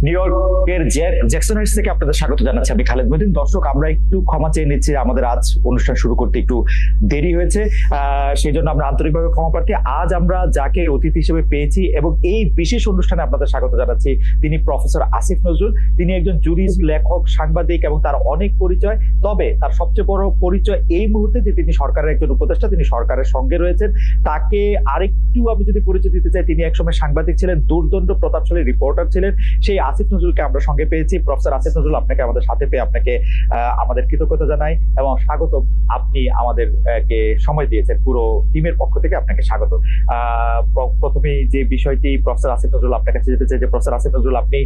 New ইয়র্কের Jackson Heights থেকে আপনাদের স্বাগত জানাচ্ছি। আমি খালেদ মহিউদ্দিন। দর্শক, আমরা একটু ক্ষমা চেয়ে নিচ্ছি, আমাদের আজ অনুষ্ঠান শুরু করতে একটু দেরি হয়েছে, সেই জন্য আমরা আন্তরিকভাবে ক্ষমা প্রার্থী। আজ আমরা যাকে অতিথি হিসেবে পেয়েছি এবং এই বিশেষ অনুষ্ঠানে আপনাদের স্বাগত জানাচ্ছি, তিনি প্রফেসর আসিফ নজরুল। তিনি একজন জুরিস্ট, লেখক, সাংবাদিক এবং তার অনেক পরিচয়। তবে তার সবচেয়ে বড় পরিচয় এই মুহূর্তে যে তিনি সরকারের একজন উপদেষ্টা, তিনি সরকারের সঙ্গে রয়েছেন। তাকে আরেকটু আমি যদি পরিচয় দিতে চাই, তিনি একসময় সাংবাদিক ছিলেন, দুর্দণ্ড প্রতাপশালী রিপোর্টার ছিলেন। সেই আসিফ নজরুলকে আমরা সঙ্গে পেয়েছি। প্রফেসর আসিফ নজরুল, আপনাকে আমাদের সাথে পেয়ে আপনাকে আমাদের কৃতজ্ঞতা জানাই এবং স্বাগত। আপনি আমাদেরকে সময় দিয়েছেন, পুরো টিমের পক্ষ থেকে আপনাকে স্বাগত। প্রথমে যে বিষয়টি প্রফেসর আসিফ নজরুল আপনার কাছে যেতে চাই যে প্রফেসর আসিফ নজরুল, আপনি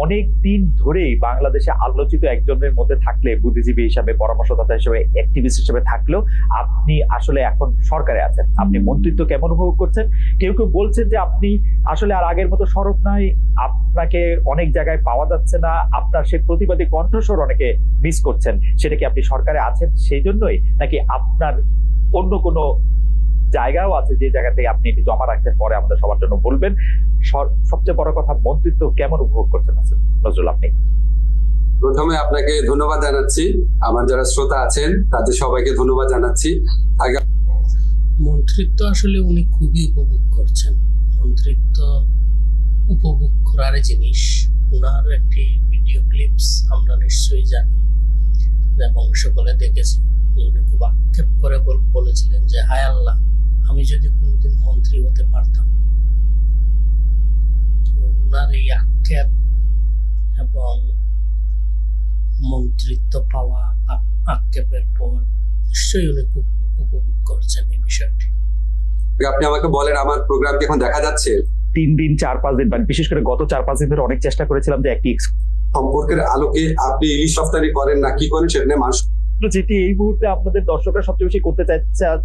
অনেক দিন ধরেই বাংলাদেশে আলোচিত একজনের মধ্যে থাকলে, বুদ্ধিজীবী হিসাবে, পরামর্শদাতা হিসেবে, অ্যাক্টিভিস্ট হিসেবে থাকলেও আপনি আসলে এখন সরকারে আছেন। আপনি মন্ত্রিত্ব কেমন উপভোগ করছেন? কেউ কেউ বলছেন যে আপনি আসলে আর আগের মতো সরব নাই, আপনাকে অনেক জায়গায় পাওয়া যাচ্ছে না, আপনার সেই প্রতিবাদী কণ্ঠস্বর অনেকে মিস করছেন। সেটা কি আপনি সরকারে আছেন সেই জন্যই, নাকি আপনার অন্য কোনো জায়গাও আছে যে জায়গা থেকে আপনি এটি জমা রাখছেন, পরে আমাদের সবার জন্য বলবেন? সবচেয়ে বড় কথা, মন্ত্রিত্ব কেমন উপভোগ করছেন নজরুল আপনি? প্রথমে আপনাকে ধন্যবাদ জানাচ্ছি, আমার যারা শ্রোতা আছেন তাদের সবাইকে ধন্যবাদ জানাচ্ছি। মন্ত্রিত্ব আসলে উনি খুবই উপভোগ করছেন। মন্ত্রিত্ব উপভোগ করার জিনিস। ওনার একটি ভিডিও ক্লিপস আমরা নিশ্চয়ই জানি এবং সকলে দেখেছি। উনি খুব আক্ষেপ করে বলেছিলেন যে হায় আল্লাহ, আমি যদি কোনোদিন মন্ত্রী হতে পারতাম। ওনার এই আক্ষেপ এবং মন্ত্রিত্ব পাওয়া, আক্ষেপের পর নিশ্চয়ই উনি খুব উপভোগ করছেন এই বিষয়টি। আপনি আমাকে বলেন, আমার প্রোগ্রাম কি এখন দেখা যাচ্ছে? 3 দিন 4-5 দিন, বিশেষ করে গত 4-5 দিন ধরে অনেক চেষ্টা করেছিলাম যে একটি সম্পর্কের আলোকে আপনি ইলিশ রপ্তানি করেন না কি করেন সেটা নিয়ে মানুষ, যেটি এই মুহূর্তে আপনাদের দর্শকরা সবচেয়ে বেশি করতে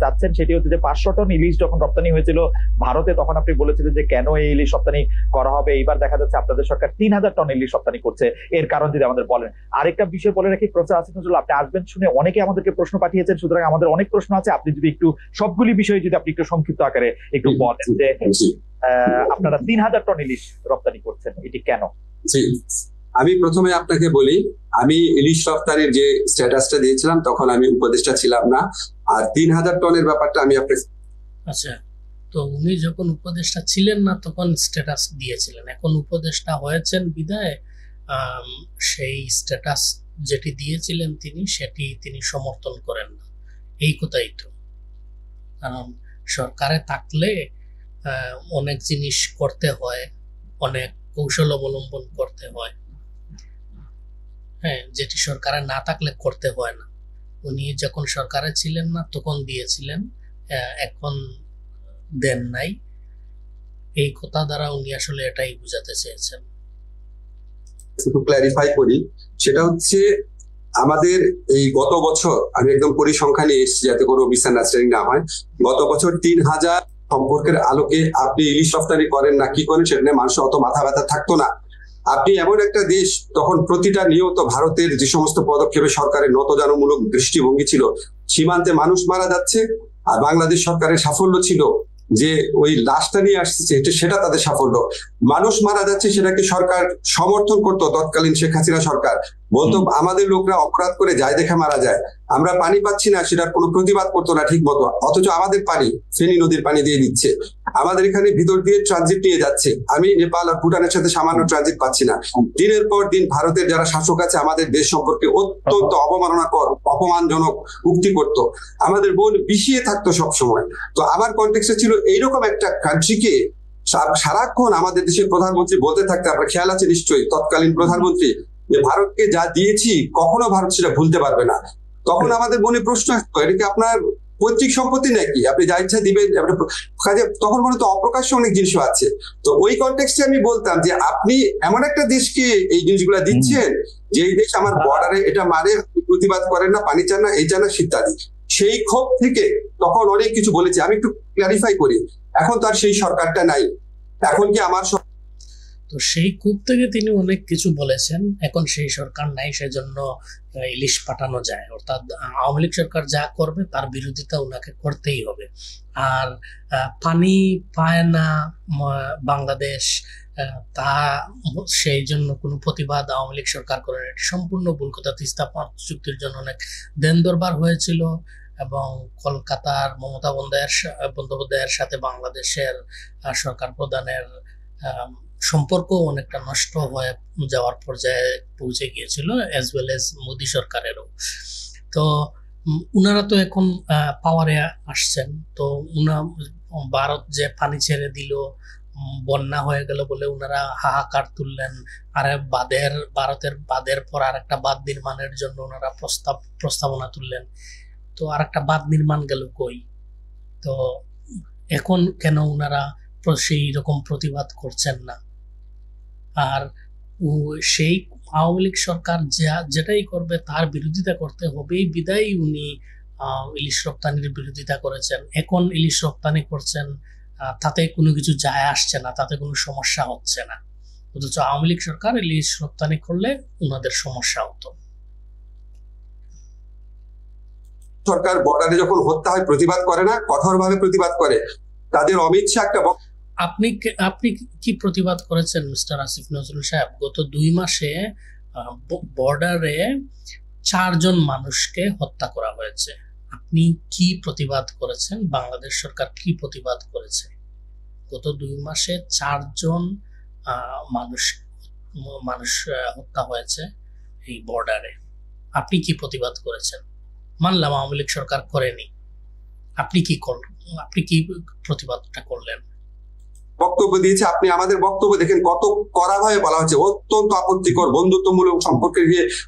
চাচ্ছেন, সেটি হচ্ছে যে 500 টন ইলিশ যখন রপ্তানি হয়েছিল ভারতে, তখন আপনি বলেছিলেন যে কেন এই ইলিশ রপ্তানি করা হবে। এইবার দেখা যাচ্ছে আপনাদের সরকার 3000 টন ইলিশ রপ্তানি করছে। এর কারণ যদি আমাদের বলেন। আরেকটা বিষয় বলে রাখি, প্রফেসর আসিফ নজরুল, আপনি আসবেন শুনে অনেকে আমাদেরকে প্রশ্ন পাঠিয়েছেন, সুতরাং আমাদের অনেক প্রশ্ন আছে। আপনি যদি একটু সবগুলি বিষয়ে যদি আপনি একটু সংক্ষিপ্ত আকারে একটু বলেন যে আপনারা 3000 টন ইলিশ রপ্তানি করছেন, এটি কেন? আমি প্রথমে আপনাকে বলি, আমি ইলিশ রপ্তানির যে স্ট্যাটাসটা দিয়েছিলাম তখন আমি উপদেষ্টা ছিলাম না, আর 3000 টনের ব্যাপারটা আমি আচ্ছা, তো উনি যখন উপদেষ্টা ছিলেন না তখন স্ট্যাটাস দিয়েছিলেন, এখন উপদেষ্টা হয়েছেন বিধায় সেই স্ট্যাটাস যেটি দিয়েছিলেন তিনি সমর্থন করেন না। এই কথাই তো, কারণ সরকারে থাকলে অনেক জিনিস করতে হয়, অনেক কৌশল অবলম্বন করতে হয়, হ্যাঁ, যেটি সরকারে না থাকলে করতে হয় না। উনি যখন সরকারে ছিলেন না তখন দিয়েছিলেন, এখন দেন নাই। এই কথা দ্বারা উনি আসলে এটাই বুঝাতে চেয়েছেন। একটু ক্ল্যারিফাই করি, সেটা হচ্ছে আমাদের এই গত বছর, আমি একদম পরিসংখ্যান নিয়ে এসেছি যাতে কোনো মিসআন্ডারস্ট্যান্ডিং না হয়। গত বছর 3000 সম্পর্কের আলোকে আপনি ইলিশ রপ্তানি করেন না কি করেন সেটা নিয়ে মানুষের অত মাথা ব্যথা থাকতো না। আপনি এমন একটা দেশ, তখন প্রতিটা নিয়ত ভারতের যে সমস্ত পদক্ষেপে সরকারের নতজানমূলক দৃষ্টিভঙ্গি ছিল, সীমান্তে মানুষ মারা যাচ্ছে, আর বাংলাদেশ সরকারের সাফল্য ছিল যে ওই লাশটা নিয়ে আসছে, সেটা তাদের সাফল্য। মানুষ মারা যাচ্ছে, সেটাকে সরকার সমর্থন করতো। তৎকালীন শেখ হাসিনা সরকার বলতো আমাদের লোকরা অপরাধ করে যায় দেখে মারা যায়, আমরা পানি পাচ্ছি না, সেটার কোনো প্রতিবাদ করতো না ঠিক মতো, অথচ আমাদের পানি ফেনী নদীর পানি দিয়ে দিচ্ছে, আমাদের এখানে ভিতর দিয়ে ট্রানজিট নিয়ে যাচ্ছে। আমি নেপাল আর ভুটানের সাথে সামান্য ট্রানজিট পাচ্ছি না। দিনের পর দিন ভারতের যারা শাসক আছে আমাদের দেশ সম্পর্কে অত্যন্ত অবমাননাকর, অপমানজনক উক্তি করতো, আমাদের বোন বিষিয়ে থাকতো সবসময়। তো আমার কনটেক্সটে ছিল এইরকম একটা কান্ট্রিকে সারাক্ষণ আমাদের দেশের প্রধানমন্ত্রী বলতে থাকতে, আপনার খেয়াল আছে নিশ্চয়ই, তৎকালীন প্রধানমন্ত্রী, যে ভারতকে যা দিয়েছি কখনো ভারত সেটা ভুলতে পারবে না। তখন আমাদের মনে প্রশ্ন আসতো, এটা কি আপনার পৈতৃক সম্পত্তি নাকি, আপনি যা ইচ্ছা দিবেন? তখন মনে তো অপ্রকাশ্য অনেক জিনিসও আছে। তো ওই কনটেক্সটে আমি বলতাম যে আপনি এমন একটা দেশকে এই জিনিসগুলা দিচ্ছেন যে এই দেশ আমার বর্ডারে এটা মারে, প্রতিবাদ করেন না, পানি চান না, এই চান না, ইত্যাদি। সেই ক্ষোভ থেকে তখন অনেক কিছু বলেছি। আমি একটু ক্লারিফাই করি, এখন তো আর সেই সরকারটা নাই। এখন কি আমার তো সেই কূপ থেকে তিনি অনেক কিছু বলেছেন, এখন সেই সরকার নাই, সেজন্য ইলিশ পাঠানো যায়। অর্থাৎ আওয়ামী লীগ সরকার যা করবে তার বিরোধিতা ওনাকে করতেই হবে। আর পানি পায় না বাংলাদেশ, তা সেই জন্য কোনো প্রতিবাদ আওয়ামী লীগ সরকার করেন, এটি সম্পূর্ণ ভুল কথা। তিস্তা চুক্তির জন্য অনেক দেন দরবার হয়েছিল এবং কলকাতার মমতা বন্দ্যোপাধ্যায়ের সাথে বাংলাদেশের সরকার প্রধানের সম্পর্ক অনেকটা নষ্ট হয়ে যাওয়ার পর্যায়ে পৌঁছে গিয়েছিল, অ্যাজ ওয়েল এজ মোদী সরকারেরও। তো উনারা তো এখন পাওয়ারে আসছেন, তো ভারত যে পানি ছেড়ে দিল, বন্যা হয়ে গেল বলে উনারা হাহাকার তুললেন। আর ভারতের বাঁধের পর আর একটা বাঁধ নির্মাণের জন্য ওনারা প্রস্তাবনা তুললেন। তো আর একটা বাঁধ নির্মাণ গেল কই? তো এখন কেন উনারা সেই রকম প্রতিবাদ করছেন না? আর সেই আওয়ামী লীগ সরকার যেটাই করবে তার বিরোধিতা করতে হবেই, বিদায় উনি ইলিশ রপ্তানির বিরোধিতা করেছেন। এখন ইলিশ রপ্তানি করছেন, তাতে কোনো কিছু যায় আসছে না, তাতে কোনো সমস্যা হচ্ছে না। অথচ আওয়ামী লীগ সরকার ইলিশ রপ্তানি করলে ওনাদের সমস্যা হতো। সরকার বর্ডারে যখন হত্যা হয় প্রতিবাদ করে না, কঠোরভাবে প্রতিবাদ করে। তাদের অমিত শাহ একটা আপনি কি প্রতিবাদ করেছেন মিস্টার আসিফ নজরুল সাহেব? গত 2 মাসে বর্ডারে 4 জন মানুষকে হত্যা করা হয়েছে। আপনি কি প্রতিবাদ করেছেন? বাংলাদেশ সরকার কি প্রতিবাদ করেছে? গত 2 মাসে 4 জন মানুষ হত্যা হয়েছে এই বর্ডারে। আপনি কি প্রতিবাদ করেছেন? মানলাম আওয়ামী লীগ সরকার করেনি, আপনি কি প্রতিবাদটা করলেন? বক্তব্য দিয়েছে। আপনি আমাদের বক্তব্য দেখেন, কত কড়াভাবে বলা হচ্ছে, অত্যন্ত আপত্তিকর, বন্ধুত্বমূলক সম্পর্কে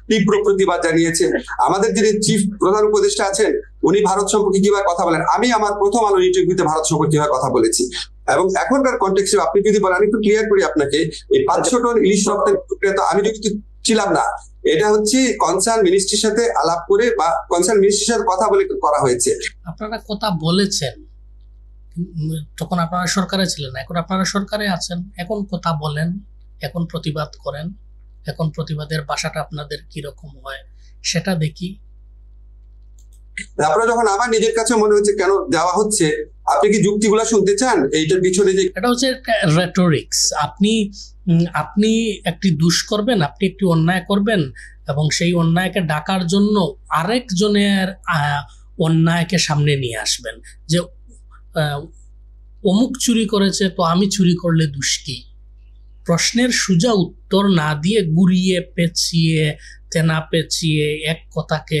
তীব্র প্রতিবাদ জানিয়েছে। আমাদের যিনি চিফ প্রধান উপদেষ্টা আছেন, উনি ভারত সম্পর্কে কিভাবে কথা বলেন, আমি আমার প্রথম আলো ইন্টারভিউতে ভারত সম্পর্কে কিভাবে কথা বলেছি। এবং এখনকার কনটেক্সটে আপনি যদি বলেন, আমি একটু ক্লিয়ার করি আপনাকে, এই 500 টন ইলিশ রপ্তানি প্রক্রিয়া তো আমি যদি ছিলাম না, এটা হচ্ছে কনসার্ন মিনিস্ট্রির সাথে আলাপ করে বা কনসার্ন মিনিস্ট্রির সাথে কথা বলে করা হয়েছে। আপনারা কথা বলেছেন, তখন আপনারা সরকারে ছিলেন, এখন আপনারা সরকারে আছেন, এখন কথা বলেন, এখন প্রতিবাদ করেন। এখন প্রতিবাদের ভাষাটা আপনাদের কিরকম হয় সেটা দেখি। আপনারা যখন আমার নিজের কাছে মনে হচ্ছে কেন দেওয়া হচ্ছে, আপনি কি যুক্তিগুলো শুনতে চান? এইটার পিছনে যে এটা হচ্ছে রেটোরিক্স। আপনি একটি দুষ করবেন, আপনি একটি অন্যায় করবেন এবং সেই অন্যায়কে ডাকার জন্য আরেকজনের অন্যায়কে সামনে নিয়ে আসবেন, যে অমুক চুরি করেছে তো আমি চুরি করলে দোষ কি? প্রশ্নের সোজা উত্তর না দিয়ে গুড়িয়ে পেঁচিয়ে তেনা পেঁচিয়ে এক কথাকে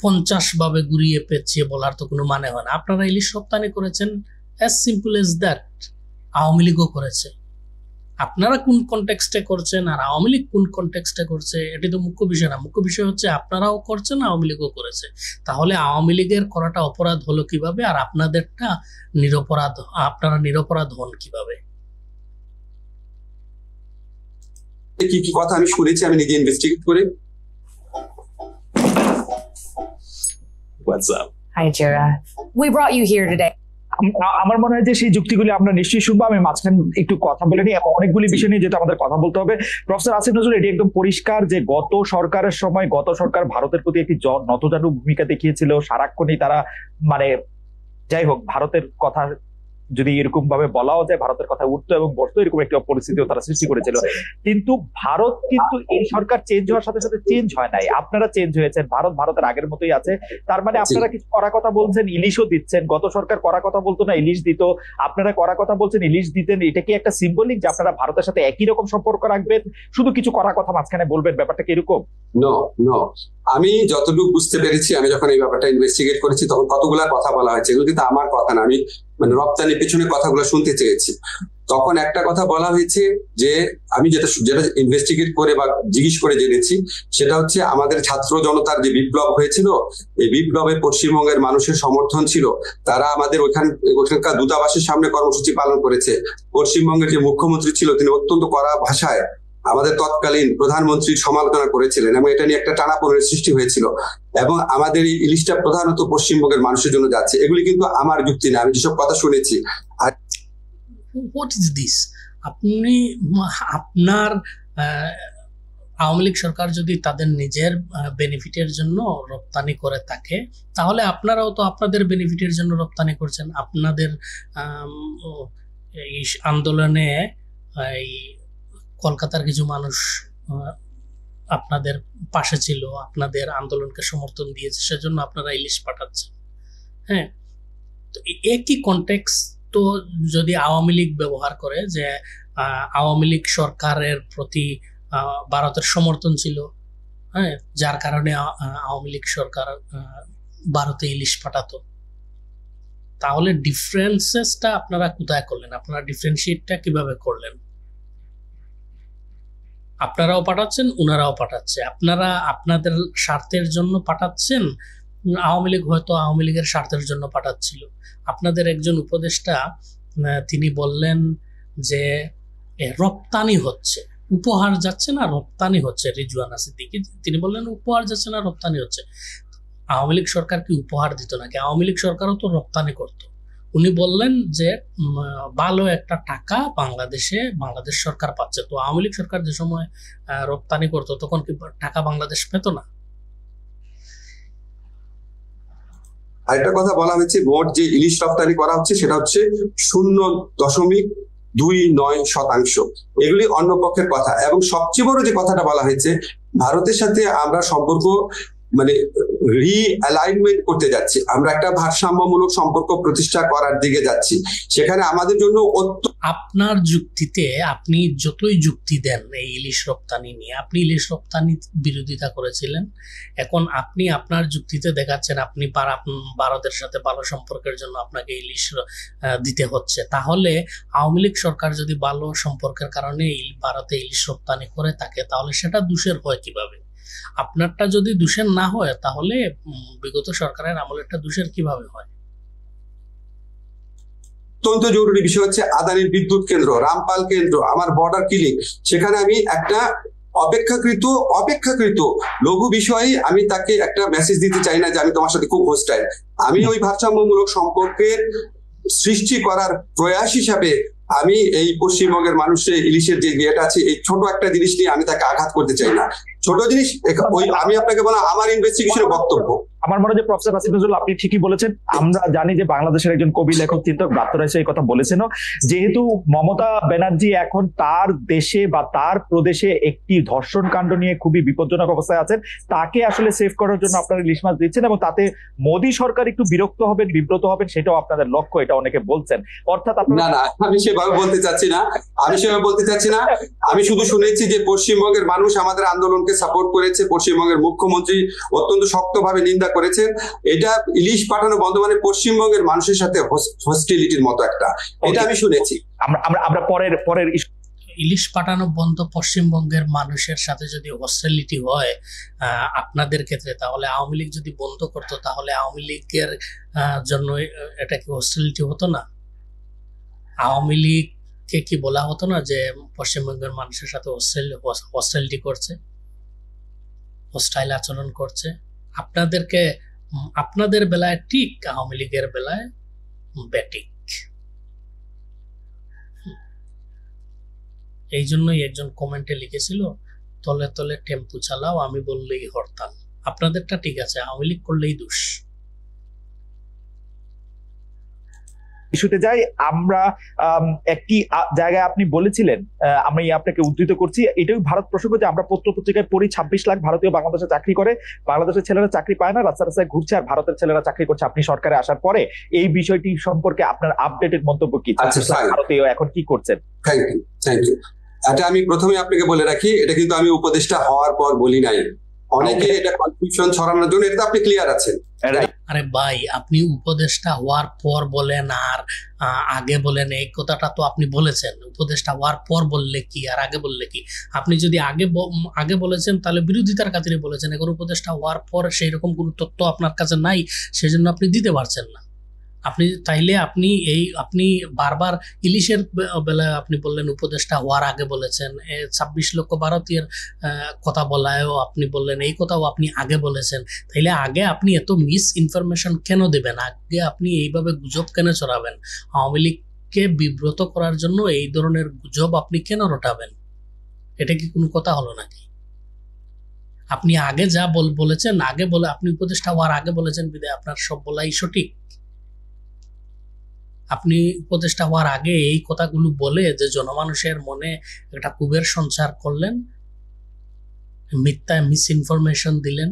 50 ভাবে গুড়িয়ে পেঁচিয়ে বলার তো কোনো মানে হয় না। আপনারা ইলিশ রপ্তানি করেছেন, as simple as that. Awami লীগও করেছে। আপনারা কোন কনটেক্সটে করছেন আর আওয়ামী লীগ কোন কনটেক্সটে করছে এটি তো মুখ্য বিষয় না। মুখ্য বিষয় হচ্ছে আপনারাও করছেন, আওয়ামী লীগও করেছে। তাহলে আওয়ামী লীগের করাটা অপরাধ হলো কিভাবে আর আপনাদেরটা নিরপরাধ, আপনারা নিরপরাধ হন কিভাবে? কি কি কথা আমি শুনেছি, আমি নিজে ইনভেস্টিগেট করে। What's up? Hi, Jira. We brought you here today. আমার মনে হয় যে সেই যুক্তিগুলি আমরা নিশ্চয়ই শুনবো। আমি মাঝখানে একটু কথা বলে নিই, অনেকগুলি বিষয় নিয়ে যেটা আমাদের কথা বলতে হবে। প্রফেসর আসিফ নজরুল, এটি একদম পরিষ্কার যে গত সরকারের সময় গত সরকার ভারতের প্রতি একটি নতজানু ভূমিকা দেখিয়েছিল। সারাক্ষণই তারা মানে যাই হোক ভারতের কথা যদি এরকম ভাবে বলাও যায়, ভারতের কথা উঠতো এবং বসতো, এরকম একটা পরিস্থিতিও তারা সৃষ্টি করেছিল। কিন্তু ভারত কিন্তু এই সরকার চেঞ্জ হওয়ার সাথে সাথে চেঞ্জ হয় নাই, আপনারা চেঞ্জ হয়েছেন। ভারত ভারতের আগের মতোই আছে। তার মানে আপনারা কিছু কড়া কথা বলছেন, ইলিশও দিচ্ছেন। গত সরকার কড়া কথা বলতো না, ইলিশ দিত। আপনারা কড়া কথা বলছেন, ইলিশ দিতেন। এটা কি একটা সিম্বলিক যে আপনারা ভারতের সাথে একই রকম সম্পর্ক রাখবেন, শুধু কিছু কড়া কথা মাঝখানে বলবেন? ব্যাপারটা কি এরকম? নো, আমি যতটুকু বুঝতে পেরেছি, আমি যখন এই ব্যাপারটা ইনভেস্টিগেট করেছি তখন কতগুলা কথা বলা হয়েছে, এগুলো কিন্তু আমার কথা না। আমি মানে রপ্তানির পেছনে কথাগুলো শুনতে চেয়েছি। তখন একটা কথা বলা হয়েছে যে আমি যেটা ইনভেস্টিগেট করে বা জিজ্ঞেস করে জেনেছি, সেটা হচ্ছে আমাদের ছাত্র জনতার যে বিপ্লব হয়েছিল, এই বিপ্লবে পশ্চিমবঙ্গের মানুষের সমর্থন ছিল। তারা আমাদের ওখানকার দূতাবাসের সামনে কর্মসূচি পালন করেছে। পশ্চিমবঙ্গের যে মুখ্যমন্ত্রী ছিল, তিনি অত্যন্ত কড়া ভাষায় আমাদের তৎকালীন প্রধানমন্ত্রীর সমালোচনা করেছিলেন এবং এটা নিয়ে একটা টানাপোড়েনের সৃষ্টি হয়েছিল। এবং আমাদের এই ইলিশটা প্রধানত পশ্চিমবঙ্গের মানুষের জন্য যাচ্ছে। এগুলি কিন্তু আমার যুক্তি না, আমি যেসব কথা শুনেছি। আর হোয়াট ইজ দিস? আপনার আওয়ামী লীগ সরকার যদি তাদের নিজের বেনিফিটের জন্য রপ্তানি করে থাকে, তাহলে আপনারাও তো আপনাদের বেনিফিটের জন্য রপ্তানি করছেন। আপনাদের এই আন্দোলনে এই কলকাতার কিছু মানুষ আপনাদের পাশে ছিল, আপনাদের আন্দোলনকে সমর্থন দিয়েছে, সেজন্য আপনারা ইলিশ পাঠাচ্ছেন। হ্যাঁ, তো একই কনটেক্সট তো যদি আওয়ামী লীগ ব্যবহার করে যে আওয়ামী লীগ সরকারের প্রতি ভারতের সমর্থন ছিল, হ্যাঁ, যার কারণে আওয়ামী লীগ সরকার ভারতে ইলিশ পাঠাতো, তাহলে ডিফারেন্সেসটা আপনারা কোথায় করলেন? আপনারা ডিফারেন্সিয়েটটা কিভাবে করলেন? আপনারাও পাঠাচ্ছেন, উনারাও পাঠাচ্ছে। আপনারা আপনাদের স্বার্থের জন্য পাঠাচ্ছেন, আওয়ামী লীগ হয়তো আওয়ামী লীগের স্বার্থের জন্য পাঠাচ্ছিল। আপনাদের একজন উপদেষ্টা তিনি বললেন যে রপ্তানি হচ্ছে, উপহার যাচ্ছে না রপ্তানি হচ্ছে। রিজওয়ানা সিদ্দিকী তিনি বললেন উপহার যাচ্ছে না রপ্তানি হচ্ছে। আওয়ামী লীগ সরকার কি উপহার দিত নাকি? আওয়ামী লীগ সরকারও তো রপ্তানি করত। উনি বললেন যে ভালো একটা টাকা বাংলাদেশ সরকার পাচ্ছে। তো আওয়ামী লীগ সরকার যে সময় রপ্তানি করতো তখন কি টাকা বাংলাদেশ পেত না? আরেকটা কথা বলা হয়েছে, মোট যে ইলিশ রপ্তানি করা হচ্ছে সেটা হচ্ছে 0.29%। এগুলি অন্য পক্ষের কথা। এবং সবচেয়ে বড় যে কথাটা বলা হয়েছে, ভারতের সাথে আমরা সম্পর্ক মানে রিঅ্যালাইনমেন্ট করতে যাচ্ছি, আমরা একটা ভারসাম্যমূলক সম্পর্ক প্রতিষ্ঠা করার দিকে যাচ্ছি। সেখানে আমাদের জন্য আপনার যুক্তিতে আপনি যতই যুক্তি দেন এই ইলিশ রপ্তানি নিয়ে, আপনি ইলিশ রপ্তানি বিরোধিতা করেছিলেন, এখন আপনি আপনার যুক্তিতে দেখাচ্ছেন আপনি ভারতের সাথে ভালো সম্পর্কের জন্য আপনাকে ইলিশ দিতে হচ্ছে। তাহলে আওয়ামী লীগ সরকার যদি ভালো সম্পর্কের কারণে ভারতে ইলিশ রপ্তানি করে থাকে, তাহলে সেটা দোষের হয় কিভাবে? আপনারটা যদি দোষের না হয়, তাহলে বিগত সরকারের আমলেরটা দোষের কিভাবে হয়? অত্যন্ত জরুরি বিষয় হচ্ছে আদানির বিদ্যুৎ কেন্দ্র, রামপাল কেন্দ্র, আমার বর্ডার কিলিং। সেখানে আমি একটা অপেক্ষাকৃত লঘু বিষয়ে আমি তাকে একটা মেসেজ দিতে চাই না যে আমি তোমার সাথে খুব হোস্টাইল। আমি ওই ভারসাম্যমূলক সম্পর্কের সৃষ্টি করার প্রয়াস হিসাবে আমি এই পশ্চিমবঙ্গের মানুষের ইলিশের যে ইয়েটা আছে, এই ছোট একটা জিনিস নিয়ে আমি তাকে আঘাত করতে চাই না। ছোট জিনিস ওই আমি আপনাকে বললাম আমার ইনভেস্টিগেশনের বক্তব্য। আমার মনে হয় প্রফেসর আসিফ নজরুল আপনি ঠিকই বলেছেন। আমরা জানি যে বাংলাদেশের একজন কবি, লেখক, চিন্তক ব্রাত্য রায় এই কথা বলেছেনও, যেহেতু মমতা ব্যানার্জি এখন তার দেশে বা তার প্রদেশে একটি ধর্ষণ কাণ্ড নিয়ে খুবই বিপজ্জনক অবস্থায় আছেন, তাকে আসলে সেভ করার জন্য আপনারা ইলিশ মাছ দিচ্ছেন এবং তাতে মোদী সরকার একটু বিরক্ত হবেন, বিব্রত হবেন, সেটাও আপনাদের লক্ষ্য, এটা অনেকে বলছেন। অর্থাৎ না, আমি সেভাবে বলতে চাচ্ছি না। আমি শুধু শুনেছি যে পশ্চিমবঙ্গের মানুষ আমাদের আন্দোলনকে সাপোর্ট করেছে, পশ্চিমবঙ্গের মুখ্যমন্ত্রী অত্যন্ত শক্তভাবে নিন্দা করেছেন। এটা ইলিশ পাঠানো বন্ধ মানে পশ্চিমবঙ্গের মানুষের সাথে হস্টিলিটির মতো একটা, এটা আমি শুনেছি। আমরা পরের ইলিশ পাঠানো বন্ধ পশ্চিমবঙ্গের মানুষের সাথে যদি হস্টিলিটি হয় আপনাদের ক্ষেত্রে, তাহলে আওয়ামী লীগ যদি বন্ধ করতো, তাহলে আওয়ামী লীগের জন্য এটা কি হস্টিলিটি হতো না? আওয়ামী লীগকে কি বলা হতো না যে পশ্চিমবঙ্গের মানুষের সাথে হস্টিলিটি করছে, হোস্টাইল আচরণ করছে? আপনাদের বেলায় ঠিক, আওয়ামী লীগের বেলায় ব্যাটিক। এই জন্যই একজন কমেন্টে লিখেছিল, তলে তলে টেম্পু চালাও, আমি বললেই হরতাল। আপনাদেরটা ঠিক আছে, আওয়ামী লীগ করলেই দোষ। ইস্যুতে যাই আমরা। একটি জায়গায় আপনি বলেছিলেন, আমি আপনাকে উদ্ধৃত করছি, এটাই ভারত প্রসঙ্গ, যে আমরা পত্র পত্রিকায় পড়ি 26 লাখ ভারতীয় বাংলাদেশে চাকরি করে, বাংলাদেশের ছেলেরা চাকরি পায় না, রাস্তা রাস্তায় ঘুরছে, আর ভারতের ছেলেরা চাকরি করছে। আপনি সরকারে আসার পরে এই বিষয়টি সম্পর্কে আপনার আপডেটেড মন্তব্য কি? ভারতীয় এখন কি করছেন? Thank you. এটা আমি প্রথমে আপনাকে বলে রাখি, এটা কিন্তু আমি উপদেষ্টা হওয়ার পর বলি নাই। অনেকে এটা কনফিউশন ছড়ানোর জন্য, এটা আপনি ক্লিয়ার আছেন। আরে ভাই, আপনি উপদেষ্টা হওয়ার পর বলেন আর আগে বলেন, এই কথাটা তো আপনি বলেছেন। উপদেষ্টা হওয়ার পর বললে কি আর আগে বললে কি? আপনি যদি আগে বলেছেন তাহলে বিরোধিতার খাতিরে বলেছেন। এখন উপদেষ্টা হওয়ার পর সেই রকম কোনো তথ্য আপনার কাছে নাই, সেজন্য আপনি দিতে পারছেন না। আপনি বারবার ইলিশের বেলায় আপনি বললেন উপদেষ্টা হওয়ার আগে বলেছেন, 26 লক্ষ ভারতীয়ের কথা বলায়ও আপনি বললেন, এই কথাও আপনি আগে বলেছেন। তাইলে আগে আপনি এত মিস ইনফরমেশন কেন দেবেন? আগে আপনি এইভাবে গুজব কেন ছড়াবেন? আওয়ামী লীগকে বিব্রত করার জন্য এই ধরনের গুজব আপনি কেন রটাবেন? এটা কি কোনো কথা হলো নাকি? আপনি আগে যা বলেছেন, আপনি উপদেষ্টা হওয়ার আগে বলেছেন বিধায় আপনার সব বলাই সঠিক। আপনি উপদেষ্টা হওয়ার আগে এই কথাগুলো বলে যে জনমানুষের মনে একটা ক্ষোভের সঞ্চার করলেন, মিথ্যা মিস ইনফরমেশন দিলেন,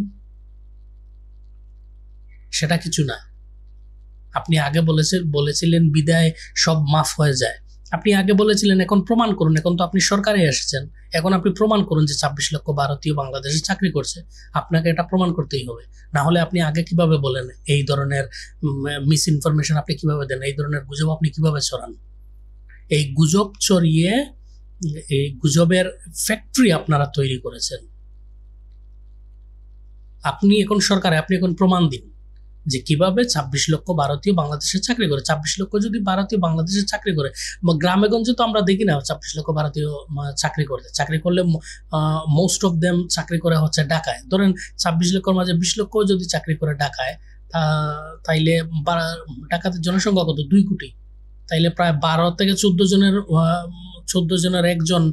সেটা কিছু না। আপনি আগে বলেছিলেন বিদায় সব মাফ হয়ে যায়। আপনি আগে বলেছিলেন, এখন প্রমাণ করুন। এখন তো আপনি সরকারে এসেছেন, এখন আপনি প্রমাণ করুন যে 26 লক্ষ ভারতীয় বাংলাদেশে চাকরি করছে। আপনাকে এটা প্রমাণ করতেই হবে, না হলে আপনি আগে কিভাবে বলেন এই ধরনের মিস ইনফরমেশন আপনি কিভাবে দেন, এই ধরনের গুজব আপনি কিভাবে ছড়ান? এই গুজব ছড়িয়ে এই গুজবের ফ্যাক্টরি আপনারা তৈরি করেছেন। আপনি এখন সরকারে, আপনি এখন প্রমাণ দিন যে কিভাবে 26 লক্ষ ভারতীয় বাংলাদেশে চাকরি করে। 26 লক্ষ যদি ভারতীয় বাংলাদেশে চাকরি করে, গ্রামে গঞ্জে তো আমরা দেখি না 26 লক্ষ ভারতীয় চাকরি করলে মোস্ট অফ দেম চাকরি করে হচ্ছে ঢাকায়। ধরেন 26 লক্ষের মাঝে 20 লক্ষ যদি চাকরি করে ঢাকায়, তাইলে ঢাকাতে জনসংখ্যা কত? 2 কোটি। তাইলে প্রায় 12 থেকে 14 জনের একজন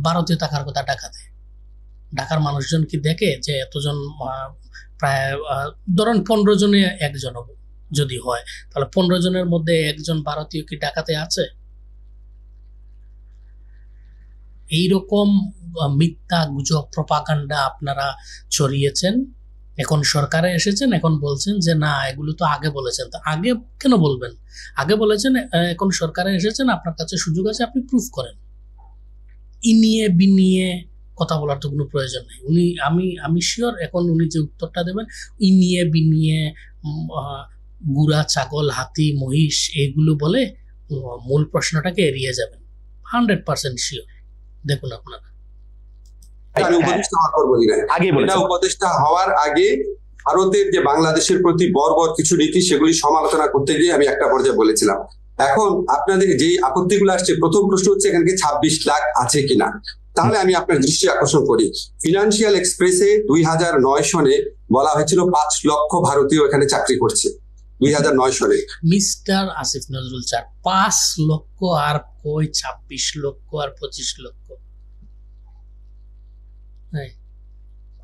ভারতীয় থাকার কথা ঢাকাতে। ঢাকার মানুষজন কি দেখে যে এতজন, প্রায় ধরেন 15 জনে একজন যদি হয়, তাহলে 15 জনের মধ্যে একজন ভারতীয় কি ঢাকাতে আছে? এইরকম মিথ্যা গুজব প্রপাগান্ডা আপনারা ছড়িয়েছেন। এখন সরকারে এসেছেন, এখন বলছেন যে না এগুলো তো আগে বলেছেন। তো আগে কেন বলবেন? আগে বলেছেন, এখন সরকারে এসেছেন, আপনার কাছে সুযোগ আছে, আপনি প্রুফ করেন। ইনিয়ে বিনিয়ে কথা বলার তো কোনো প্রয়োজন নেই। আমি শিওর এখন উনি যে উত্তরটা দেবেন, ইনিয়ে বিনিয়ে গুড়া, ছাগল, হাতি, মহিষ এগুলো বলে মূল প্রশ্নটাকে এড়িয়ে যাবেন। 100% শিওর। দেখুন আপনারা। আমি উপদেষ্টা হওয়ার পর বলি না, এটা উপদেষ্টা হওয়ার আগে ভারতের যে বাংলাদেশের প্রতি বর্বর কিছু নীতি সেগুলি সমালোচনা করতে গিয়ে আমি একটা পর্যায়ে বলেছিলাম। এখন আপনাদের যেই আপত্তিগুলো আসছে, প্রথম প্রশ্ন হচ্ছে এখানে 26 লাখ আছে কিনা। তাহলে আমি আপনার দৃষ্টি আকর্ষণ করি, ফিনান্সিয়াল এক্সপ্রেসে 2009 সনে বলা হয়েছিল 5 লক্ষ ভারতীয় এখানে চাকরি করছে 2009 সনে। মিস্টার আসিফ নজরুল স্যার, 5 লক্ষ আর কই 26 লক্ষ আর 25 লক্ষ।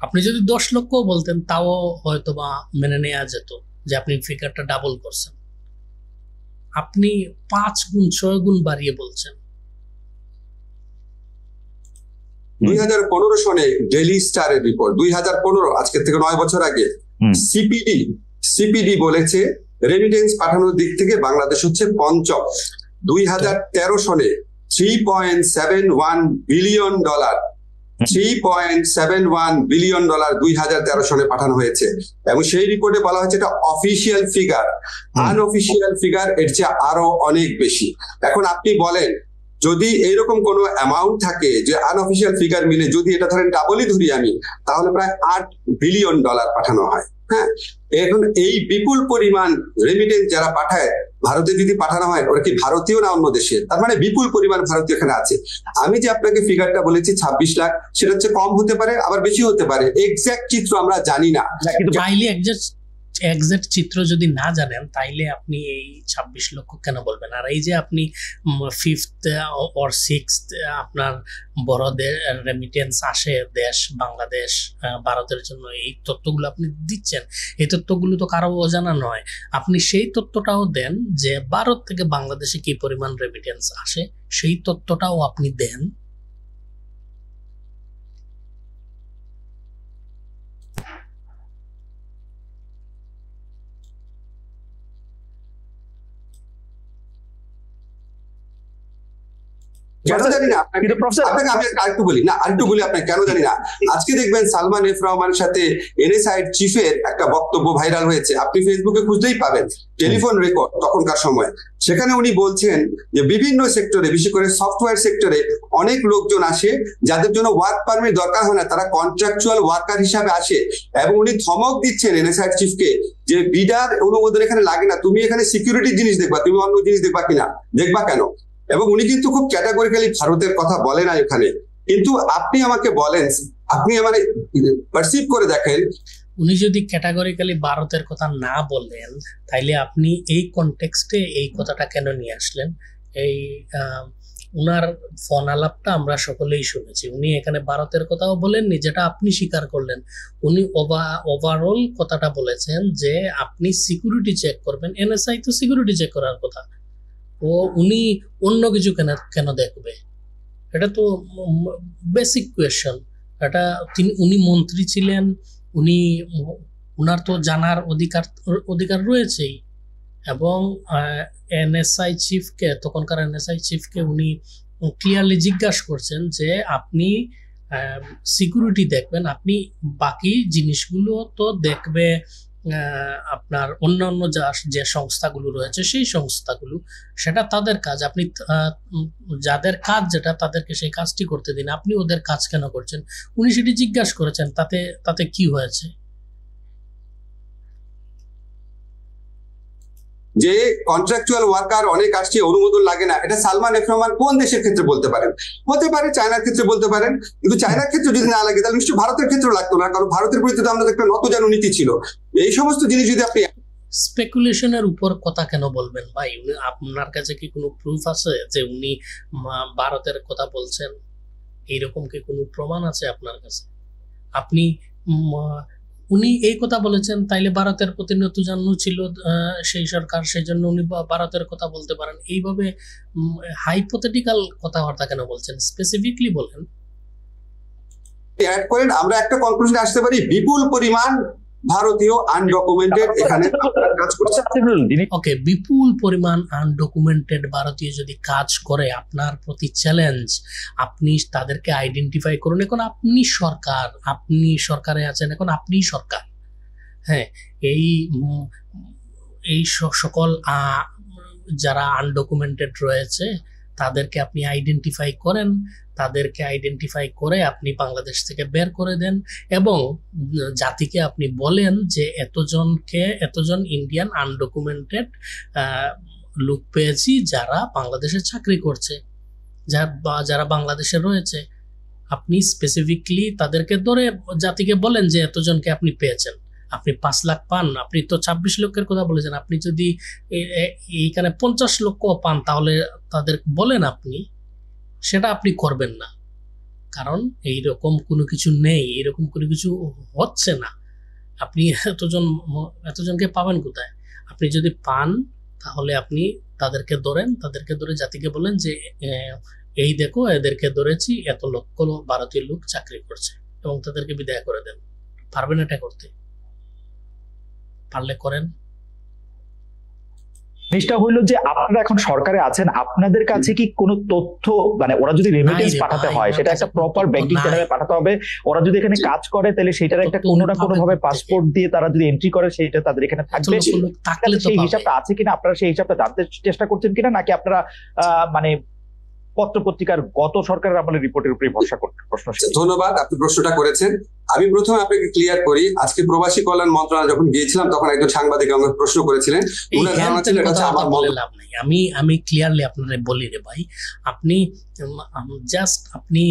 আপনি যদি 10 লক্ষ বলতেন তাও হয়তো বা মেনে নেওয়া যেত যে আপনি ফিগারটা ডাবল করছেন। আপনি 5 গুণ 6 গুণ বাড়িয়ে বলছেন। 2015 সনে ডেইলি স্টারের রিপোর্ট, 2015 আজকে থেকে 9 বছর আগে, সিপিডি বলেছে রেমিটেন্স পাঠানোর দিক থেকে বাংলাদেশ হচ্ছে পঞ্চম। 2013 সনে $3.71 বিলিয়ন, $3.71 বিলিয়ন 2013 সনে পাঠানো হয়েছে। এবং সেই রিপোর্টে বলা হয়েছে এটা অফিসিয়াল ফিগার, আনঅফিসিয়াল ফিগার এর চেয়ে আরো অনেক বেশি। এখন আপনি বলেন, যদি এইরকম কোনো অ্যামাউন্ট থাকে যে আনঅফিসিয়াল ফিগার মিলে যদি এটা ধরেন ডাবলই ধরি আমি, তাহলে প্রায় $8 বিলিয়ন পাঠানো হয়। হ্যাঁ, এখন এই বিপুল পরিমাণ রেমিটেন্স যারা পাঠায় ভারতে যদি পাঠানো হয়, ওরা কি ভারতীয় না অন্য দেশের? তার মানে বিপুল পরিমাণ ভারতীয় এখানে আছে। আমি যে আপনাকে ফিগারটা বলেছি 26 লাখ, সেটা হচ্ছে কম হতে পারে, আবার বেশি হতে পারে। এক্সাক্ট চিত্র আমরা জানি না। তাইলে এক্সাক্ট চিত্র যদি না জানেন, তাইলে আপনি এই 26 লক্ষ কেন বলবেন? আর এই যে আপনি 5th or 6th আপনার বড়দের রেমিটেন্স আসে দেশ বাংলাদেশ ভারতের জন্য, এই তথ্যগুলো আপনি দিচ্ছেন, এই তথ্যগুলো তো কারো অজানা নয়। আপনি সেই তথ্যটাও দেন যে ভারত থেকে বাংলাদেশে কি পরিমাণ রেমিটেন্স আসে, সেই তথ্যটাও আপনি দেন। কেন জানি না আপনাকে আমি আরেকটু বলি আপনাকে কেন জানি না। আজকে দেখবেন সালমান এফ রহমানের সাথে এনএসআই চিফের একটা বক্তব্য ভাইরাল হয়েছে, আপনি ফেসবুকে খুঁজলেই পাবেন, টেলিফোন রেকর্ড তখনকার সময়। সেখানে উনি বলছেন যে বিভিন্ন সেক্টরে, বিশেষ করে সফটওয়্যার সেক্টরে অনেক লোকজন আসে যাদের জন্য ওয়ার্ক পারমিট দরকার হয় না, তারা কন্ট্রাকচুয়াল ওয়ার্কার হিসাবে আসে। এবং উনি ধমক দিচ্ছেন এনএসআই চিফকে যে বিডার অনুমোদন এখানে লাগে না, তুমি এখানে সিকিউরিটি জিনিস দেখবা, তুমি অন্য জিনিস দেখবা কিনা, দেখবা কেন। এবং উনি কিন্তু খুব ক্যাটাগরিক্যালি ভারতের কথা বলে না এখানে। কিন্তু আপনি আমাকে বলেন, আপনি মানে পারসিভ করে দেখেন, উনি যদি ক্যাটাগরিক্যালি ভারতের কথা না বলেন, তাইলে আপনি এই কনটেক্সটে এই কথাটা কেন নিয়ে আসলেন? এই উনার ফোন আলাপটা আমরা সকলেই শুনেছি। উনি এখানে ভারতের কথাও বলেননি, যেটা আপনি স্বীকার করলেন। উনি ওভারঅল কথাটা বলেছেন যে আপনি সিকিউরিটি চেক করবেন। এনএসআই তো সিকিউরিটি চেক করার কথা, উনি অন্য কিছু কেন কেন দেখবে? এটা তো বেসিক কোয়েশ্চেন। এটা উনি মন্ত্রী ছিলেন, উনার তো জানার অধিকার রয়েছেই। এবং এনএসআই চিফকে, তখনকার এনএসআই চিফকে উনি ক্লিয়ারলি জিজ্ঞাসা করছেন যে আপনি সিকিউরিটি দেখবেন, আপনি বাকি জিনিসগুলো তো দেখবে আপনার অন্যান্য যে সংস্থাগুলো রয়েছে সেই সংস্থাগুলো, সেটা তাদের কাজ। আপনি যাদের কাজ যেটা তাদেরকে সেই কাজটি করতে দিন, আপনি ওদের কাজ কেন করছেন? উনি সেটি জিজ্ঞাসা করেছেন, তাতে কি হয়েছে? যে কন্ট্রাকচুয়াল ওয়ার্কার অনেক আসছে, অনুমোদন লাগে না, এটা সালমান এফ রহমান কোন দেশের ক্ষেত্রে বলতে পারেন? হতে পারে চায়নার ক্ষেত্রে বলতে পারেন, কিন্তু চায়নার ক্ষেত্রে যদি না লাগে তাহলে নিশ্চয়ই ভারতের ক্ষেত্রে লাগতো না, কারণ ভারতের বিরুদ্ধে তো আমাদের একটা নতজানু নীতি ছিল। এই সমস্ত জিনিস যদি আপনি স্পেকুলেশনের উপর কথা কেন বলবেন ভাই? আপনার কাছে কি কোনো প্রুফ আছে যে উনি ভারতের কথা বলছেন? এইরকম কি কোনো প্রমাণ আছে আপনার কাছে? আপনি উনি এই কথা বলেছেন, তাইলে ভারতের প্রতি নতজানু ছিল সেই সরকার, সেই জন্য উনি ভারতের কথা বলতে পারেন। এইভাবে হাইপোথেটিক্যাল কথাবার্তা কেন বলছেন? স্পেসিফিকলি বলেন। অ্যাড করেন, আমরা একটা কনক্লুশনে আসতে পারি, বিপুল পরিমাণ ভারতীয় আনডকুমেন্টেড এখানে কাজ করছে। ওকে, বিপুল পরিমাণ আনডকুমেন্টেড ভারতীয় যদি কাজ করে, আপনার প্রতি চ্যালেঞ্জ, আপনি তাদেরকে আইডেন্টিফাই করুন। এখন আপনি সরকারে আছেন, এখন আপনি সরকার। হ্যাঁ, এই সকল যারা আনডকুমেন্টেড রয়েছে তাদেরকে আপনি আইডেন্টিফাই করেন, তাদেরকে আইডেন্টিফাই করে আপনি বাংলাদেশ থেকে বের করে দেন এবং জাতিকে আপনি বলেন যে এতজন ইন্ডিয়ান আনডকুমেন্টেড লোক পেয়েছি যারা বাংলাদেশে চাকরি করছে, যারা বাংলাদেশে রয়েছে। আপনি স্পেসিফিকলি তাদেরকে ধরে জাতিকে বলেন যে এতজনকে আপনি পেয়েছেন। আপনি 5 লাখ পান, আপনি তো 26 লক্ষের কথা বলেছেন, আপনি যদি এইখানে 50 লক্ষ পান তাহলে তাদের বলেন। আপনি সেটা আপনি করবেন না, কারণ এইরকম কোনো কিছু নেই, এরকম কোনো কিছু হচ্ছে না। আপনি এতজনকে পাবেন কোথায়? আপনি যদি পান তাহলে আপনি তাদেরকে ধরে জাতিকে বলেন যে এই দেখো, এদেরকে ধরেছি, এত লক্ষ ভারতীয় লোক চাকরি করছে, এবং তাদেরকে বিদায় করে দেন। পারবেন এটা করতে? পারলে করেন। জিনিসটা হইলো যে আপনারা এখন সরকারে আছেন, আপনাদের কাছে কি কোনো তথ্য, মানে ওরা যদি রেমিটেন্স পাঠাতে হয় সেটা একটা প্রপার ব্যাংকিং চ্যানেলে পাঠাতে হবে। ওরা যদি এখানে কাজ করে তাহলে সেটার একটা কোনো না কোনো ভাবে পাসপোর্ট দিয়ে তারা যদি এন্ট্রি করে সেটা তাদের এখানে থাকবে। সেই হিসাবটা আছে কিনা, আপনারা সেই হিসাবটা জানতে চেষ্টা করছেন কিনা, নাকি আপনারা মানে পত্র পত্রিকার গত সরকারের আমলের রিপোর্টের উপরে ভরসা করতে? প্রশ্ন। ধন্যবাদ, আপনি প্রশ্নটা করেছেন। আমি প্রথমে আপনাকে ক্লিয়ার করি, আজকে প্রবাসী কল্যাণ মন্ত্রণালয় যখন গিয়েছিলাম তখন একজন সাংবাদিক আমাকে প্রশ্ন করেছিলেন, আমি ক্লিয়ারলি আপনারা বলি রে ভাই, আপনি জাস্ট আপনি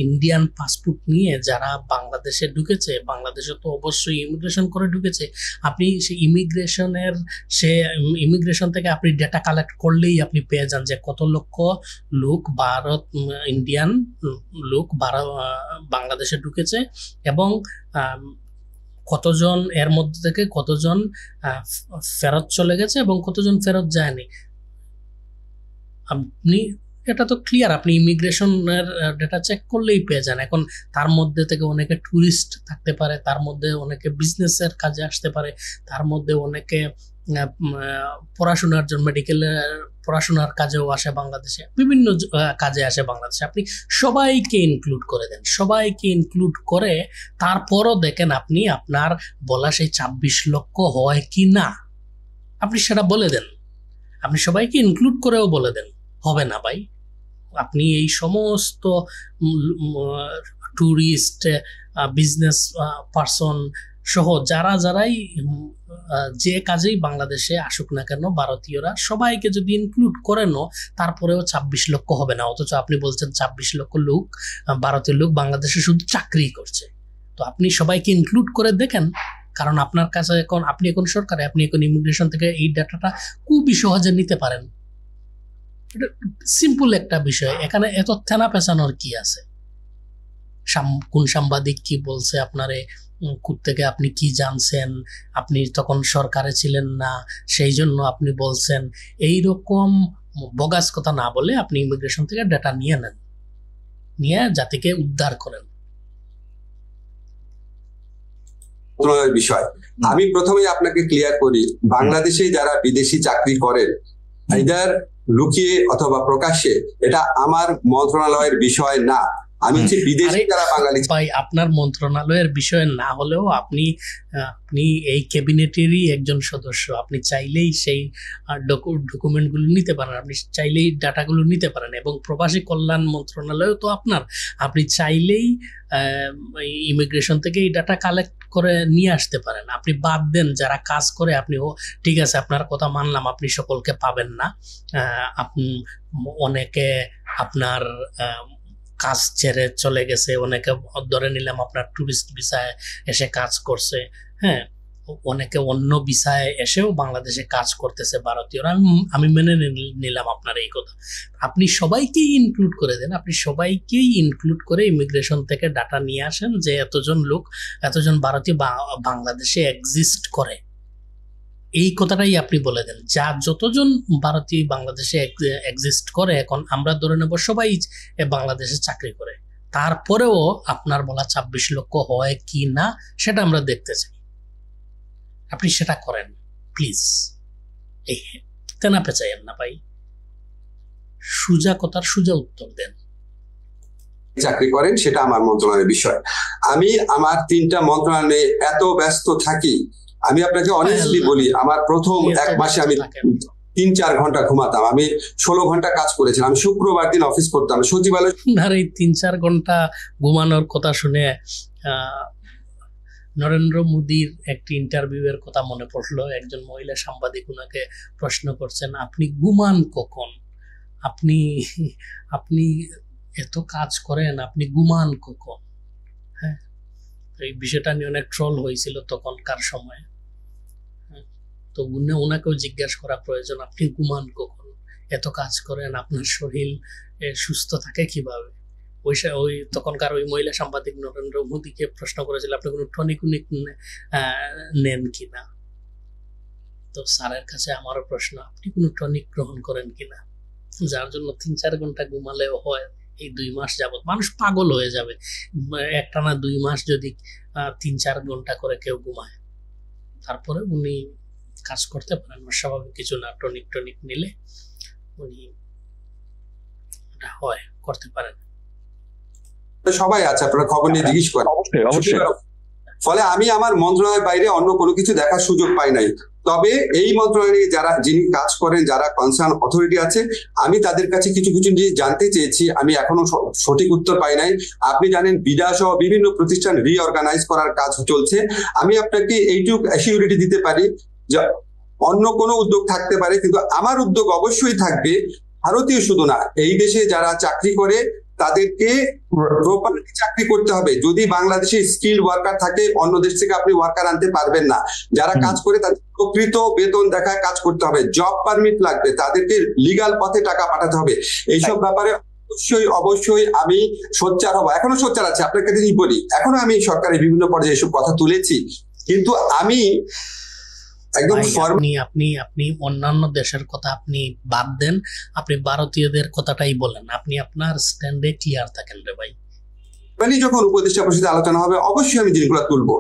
ইন্ডিয়ান পাসপোর্ট নিয়ে যারা বাংলাদেশে ঢুকেছে, বাংলাদেশে তো অবশ্যই ইমিগ্রেশন করে ঢুকেছে, আপনি সেই ইমিগ্রেশন থেকে আপনি ডেটা কালেক্ট করলেই আপনি পেয়ে যান যে কত লক্ষ লোক ইন্ডিয়ান লোক বাংলাদেশে ঢুকেছে এবং কতজন এর মধ্যে থেকে কতজন ফেরত চলে গেছে এবং কতজন ফেরত যায়নি। আপনি এটা তো ক্লিয়ার, আপনি ইমিগ্রেশনের ডেটা চেক করলেই পেয়ে যান। এখন তার মধ্যে থেকে অনেকে ট্যুরিস্ট থাকতে পারে, তার মধ্যে অনেকে বিজনেসের কাজে আসতে পারে, তার মধ্যে অনেকে পড়াশোনার জন্য মেডিকেলের পড়াশোনার কাজেও আসে বাংলাদেশে, বিভিন্ন কাজে আসে বাংলাদেশে। আপনি সবাইকে ইনক্লুড করে দেন, সবাইকে ইনক্লুড করে তারপরও দেখেন আপনি আপনার বলা সেই 26 লক্ষ হয় কি না, আপনি সেটা বলে দেন। আপনি সবাইকে ইনক্লুড করেও বলে দেন, হবে না ভাই। আপনি এই সমস্ত ট্যুরিস্ট, বিজনেস পারসন সহ যারাই যে কাজেই বাংলাদেশে আসুক না কেন ভারতীয়রা, সবাইকে যদি ইনক্লুড করেনও তারপরেও 26 লক্ষ হবে না। অথচ আপনি বলছেন 26 লক্ষ লোক, ভারতীয় লোক বাংলাদেশে শুধু চাকরি করছে। তো আপনি সবাইকে ইনক্লুড করে দেখেন, কারণ আপনার কাছে আপনি এখন সরকারে, আপনি এখন ইমিগ্রেশন থেকে এই ডাটাটা খুবই সহজে নিতে পারেন। এটা সিম্পল একটা বিষয়, এখানে এত থেনা পেছানোর কি আছে? কোন সাংবাদিক কি বলছে আপনারে, থেকে আপনি কি জানছেন, আপনি তখন সরকারে ছিলেন না সেই জন্য আপনি বলছেন, এইরকম বগাস কথা না বলে আপনি ইমিগ্রেশন থেকে ডাটা নিয়ে নেন, নিয়ে জাতিকে উদ্ধার করেন। বিষয় আমি প্রথমে আপনাকে ক্লিয়ার করি, বাংলাদেশে যারা বিদেশি চাকরি করেন আইদার লুকিয়ে অথবা প্রকাশ্যে, এটা আমার মন্ত্রণালয়ের বিষয় না। আমি হচ্ছে বিদেশি যারা বাঙালি। ভাই, আপনার মন্ত্রণালয়ের বিষয় না হলেও আপনি এই ক্যাবিনেটেরই একজন সদস্য, আপনি চাইলেই সেই ডকুমেন্টগুলো নিতে পারেন, আপনি চাইলেই ডাটাগুলো নিতে পারেন, এবং প্রবাসী কল্যাণ মন্ত্রণালয়ও তো আপনার, আপনি চাইলেই ইমিগ্রেশন থেকে এই ডাটা কালেক্ট করে নিয়ে আসতে পারেন। আপনি বাদ দেন যারা কাজ করে, আপনি ঠিক আছে আপনার কথা মানলাম, আপনি সকলকে পাবেন না, আপনি অনেকে আপনার কাজ ছেড়ে চলে গেছে, অনেকে ধরে নিলাম আপনার টুরিস্ট ভিসায় এসে কাজ করছে, হ্যাঁ, অনেকে অন্য ভিসায় এসেও বাংলাদেশে কাজ করতেছে ভারতীয়রা, আমি মেনে নিলাম আপনার এই কথা। আপনি সবাইকেই ইনক্লুড করে দেন, আপনি সবাইকেই ইনক্লুড করে ইমিগ্রেশন থেকে ডাটা নিয়ে আসেন যে এতজন ভারতীয় বাংলাদেশে এক্সিস্ট করে, এই কথাটাই আপনি বলে দেন। যতজন ভারতীয় বাংলাদেশে এক্সিস্ট করে, এখন আমরা ধরে নেব সবাই বাংলাদেশে চাকরি করে, তারপরেও আপনার বলা 26 লক্ষ হয় কি না সেটা আমরা দেখতে চাই। আপনি সেটা করেন প্লিজ, এই তেনা পেঁচাইয়েন না ভাই, সুজা কথার সুজা উত্তর দেন। চাকরি করেন সেটা আমার মন্ত্রণালয়ের বিষয়। আমি আমার 3টা মন্ত্রণালয়ে এত ব্যস্ত থাকি, আমি আপনাকে অনেস্টলি বলি, আমার প্রথম 1 মাসে আমি 3-4 ঘন্টা ঘুমাতাম, আমি 16 ঘন্টা কাজ করেছিলাম, আমি শুক্রবার দিন অফিস করতাম সচিবালয়। আর এই 3-4 ঘন্টা ঘুমানোর কথা শুনে নরেন্দ্র মোদীর একটি ইন্টারভিউ এর কথা মনে পড়লো। একজন মহিলা সাংবাদিক ওনাকে প্রশ্ন করছেন, আপনি ঘুমান কখন, আপনি এত কাজ করেন, আপনি ঘুমান কখন? হ্যাঁ, এই বিষয়টা নিয়ে অনেক ট্রল হয়েছিল তখনকার সময়। তো ওনাকেও জিজ্ঞাসা করা প্রয়োজন, আপনি ঘুমান কখন, এত কাজ করেন, আপনার শরীর সুস্থ থাকে কিভাবে? ওই তখনকার ওই মহিলা সাংবাদিক নরেন্দ্র মোদীকে প্রশ্ন করেছিল, আপনি কোনো টনিক নেন কিনা? তো স্যারের কাছে আমারও প্রশ্ন, আপনি কোনো টনিক গ্রহণ করেন কিনা, যার জন্য 3-4 ঘন্টা ঘুমালেও হয়? এই 2 মাস যাবত মানুষ পাগল হয়ে যাবে, একটানা 2 মাস যদি 3-4 ঘন্টা করে কেউ ঘুমায়, তারপরে উনি কাজ করতে পারেন, স্বাভাবিক কিছু না, টনিক নিলে উনি এটা হয়, করতে পারেন। সবাই আছে, আপনারা খবর নিয়ে জিজ্ঞেস করেন। অবশ্যই। ফলে আমি আমার মন্ত্রণালয়ের বাইরে অন্য কোনো কিছু দেখার সুযোগ পাই নাই। তবে এই মন্ত্রণালয়ে যিনি কাজ করেন, যারা কনসার্ন অথরিটি আছে, আমি তাদের কাছে কিছু জিনিস জানতে চেয়েছি, আমি এখনো সঠিক উত্তর পাই নাই। আপনি জানেন বিডা সহ বিভিন্ন প্রতিষ্ঠান রিঅর্গানাইজ করার কাজ চলছে। আমি আপনাকে এইটুকু অ্যাসিউরিটি দিতে পারি যে অন্য কোনো উদ্যোগ থাকতে পারে, কিন্তু আমার উদ্যোগ অবশ্যই থাকবে। ভারতীয় শুধু না, এই দেশে যারা চাকরি করে তাদেরকে প্রপারলি চাকরি করতে হবে। যদি বাংলাদেশে স্কিল ওয়ার্কার থাকে, অন্য দেশ থেকে আপনি ওয়ার্কার আনতে পারবেন না। যারা কাজ করে তাদের প্রকৃত বেতন দেখায় কাজ করতে হবে, জব পারমিট লাগবে, তাদেরকে লিগাল পথে টাকা পাঠাতে হবে। এইসব ব্যাপারে অবশ্যই আমি সোচ্চার হব, এখনো সোচ্চার আছে। আপনার কাছে বলি, এখনো আমি সরকারের বিভিন্ন পর্যায়ে এসব কথা তুলেছি, কিন্তু আমি একদম আপনি অন্যান্য দেশের কথা আপনি বাদ দেন, আপনি ভারতীয়দের কথাটাই বলেন, আপনি আপনার স্ট্যান্ডে ক্লিয়ার থাকেন রে ভাই। যখন উপদেষ্টা পরিষদে আলোচনা হবে অবশ্যই আমি জিনিসগুলো তুলবো।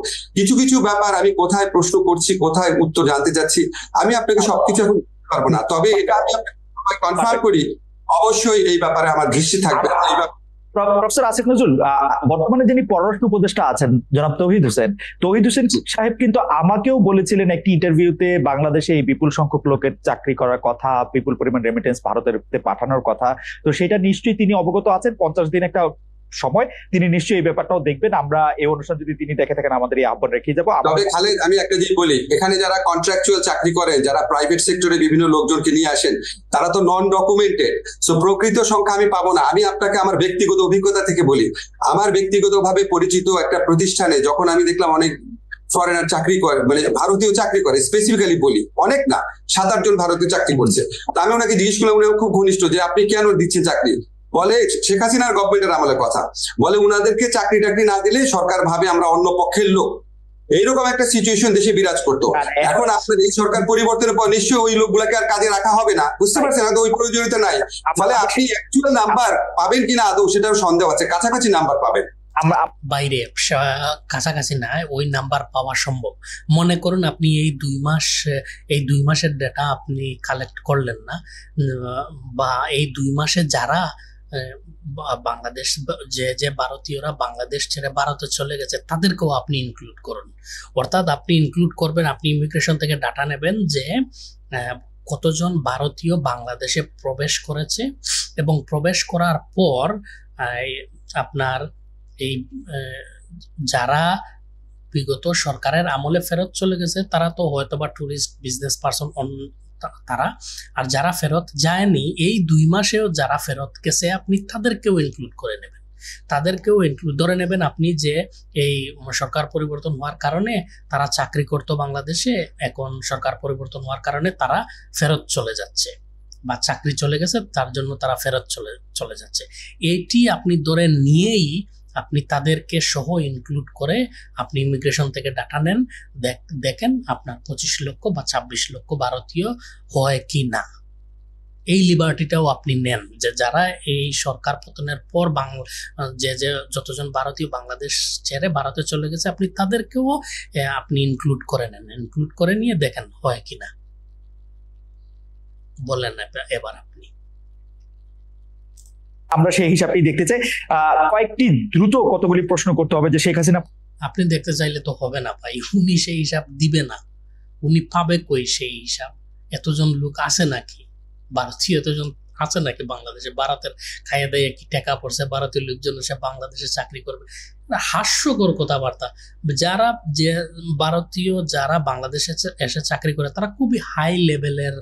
কিছু ব্যাপার আমি কোথায় প্রশ্ন করছি, কোথায় উত্তর জানতে চাচ্ছি, আমি আপনাকে সবকিছু এখন পারবো না। তবে এটা আমি আপনাকে কনফার্ম করি, অবশ্যই এই ব্যাপারে আমার দৃষ্টি থাকবে। প্রফেসর আসিফ নজরুল, বর্তমানে যিনি পররাষ্ট্র উপদেষ্টা আছেন জনাব তৌহিদ হোসেন সাহেব কিন্তু আমাকেও বলেছিলেন একটি ইন্টারভিউতে, বাংলাদেশে এই বিপুল সংখ্যক লোকের চাকরি করার কথা, বিপুল পরিমাণ রেমিটেন্স ভারতের পাঠানোর কথা। তো সেটা নিশ্চয়ই তিনি অবগত আছেন। 50 দিন একটা সময়, তিনি নিশ্চয়ই এই ব্যাপারটাও দেখবেন। আমরা এই অনুষ্ঠান যদি তিনি দেখে থাকেন, আমাদের এই আহ্বান রেখে যাবো। তবে খালেদ, আমি একটা জিনিস বলি, এখানে যারা কন্ট্রাকচুয়াল চাকরি করেন, যারা প্রাইভেট সেক্টরে বিভিন্ন লোকজনকে নিয়ে আসেন, তারা তো নন ডকুমেন্টেড। সো প্রকৃত সংখ্যা আমি পাবো না। আমি আপনাকে আমার ব্যক্তিগত অভিজ্ঞতা থেকে বলি, আমার ব্যক্তিগতভাবে পরিচিত একটা প্রতিষ্ঠানে যখন আমি দেখলাম অনেক ফরেনার চাকরি করে, মানে ভারতীয় চাকরি করে, স্পেসিফিক্যালি বলি অনেক না, 7-8 জন ভারতীয় চাকরি করছে। তো আমি ওনাকে জিজ্ঞেস করলাম, উনি খুব ঘনিষ্ঠ, যে আপনি কেন দিচ্ছেন চাকরি? বলে শেখ হাসিনার গভর্নমেন্টের আমলের কথা, বলে উনাদেরকে চাকরি টাকরি না দিলে সরকার ভাবে আমরা অন্য পক্ষের লোক, এইরকম একটা সিচুয়েশন দেশে বিরাজ করতো। এখন আপনার এই সরকার পরিবর্তনের পর নিশ্চয়ই ওই লোকগুলাকে আর কাজে রাখা হবে না, বুঝতে পারছেন? হয়তো ওই প্রয়োজনীয়তা নাই, ফলে আপনি অ্যাকচুয়াল নাম্বার পাবেন কিনা আদৌ সেটার সন্দেহ আছে, কাছাকাছি নাম্বার পাবেন। বাইরে কাছাকাছি না, ওই নাম্বার পাওয়া সম্ভব। মনে করুন আপনি এই 2 মাসের ডেটা আপনি কালেক্ট করলেন না, বা এই 2 মাসে যারা বাংলাদেশ যে ভারতীয়রা বাংলাদেশ ছেড়ে ভারতে চলে গেছে তাদেরকেও আপনি ইনক্লুড করুন। অর্থাৎ আপনি ইনক্লুড করবেন, আপনি ইমিগ্রেশন থেকে ডাটা নেবেন যে কতজন ভারতীয় বাংলাদেশে প্রবেশ করেছে, এবং প্রবেশ করার পর আপনার এই যারা বিগত সরকারের আমলে ফেরত চলে গেছে তারা তো হয়তো বা ট্যুরিস্ট, বিজনেস পারসন তারা, আর যারা ফেরত যায়নি এই 2 মাসেও যারা ফেরত গেছে আপনি তাদেরকেও ইনক্লুড করে নেবেন, তাদেরকেও ইনক্লুড ধরে নেবেন আপনি যে এই সরকার পরিবর্তন হওয়ার কারণে তারা চাকরি করতো বাংলাদেশে, এখন সরকার পরিবর্তন হওয়ার কারণে তারা ফেরত চলে যাচ্ছে বা চাকরি চলে গেছে তার জন্য তারা ফেরত চলে যাচ্ছে। এইটি আপনি ধরে নিয়েই আপনি তাদেরকে সহ ইনক্লুড করে আপনি ইমিগ্রেশন থেকে ডাটা নেন, দেখেন আপনার 25 লক্ষ বা 26 লক্ষ ভারতীয় হয় কি না। এই লিবার্টিটাও আপনি নেন যে যারা এই সরকার পতনের পর যে যতজন ভারতীয় বাংলাদেশ ছেড়ে ভারতে চলে গেছে আপনি তাদেরকেও আপনি ইনক্লুড করে নেন, ইনক্লুড করে নিয়ে দেখেন হয় কিনা। বলেন এবার আপনি। আমরা সেই হিসাবটি দেখতে চাই। কয়েকটি দ্রুত কতগুলি প্রশ্ন করতে হবে যে শেখ হাসিনা, আপনি দেখতে চাইলে তো হবে না ভাই, উনি সেই হিসাব দিবে না, উনি পাবে কই সেই হিসাব? এতজন লোক আছে নাকি ভারতীয়, এতজন আছে নাকি বাংলাদেশে? ভারতের খাইয়ে দেয় কি টাকা পড়ছে, ভারতীয় লোকজন এসে বাংলাদেশে চাকরি করবে? হাস্যকর কথাবার্তা। যে ভারতীয় যারা বাংলাদেশে এসে চাকরি করে তারা খুবই হাই লেভেলের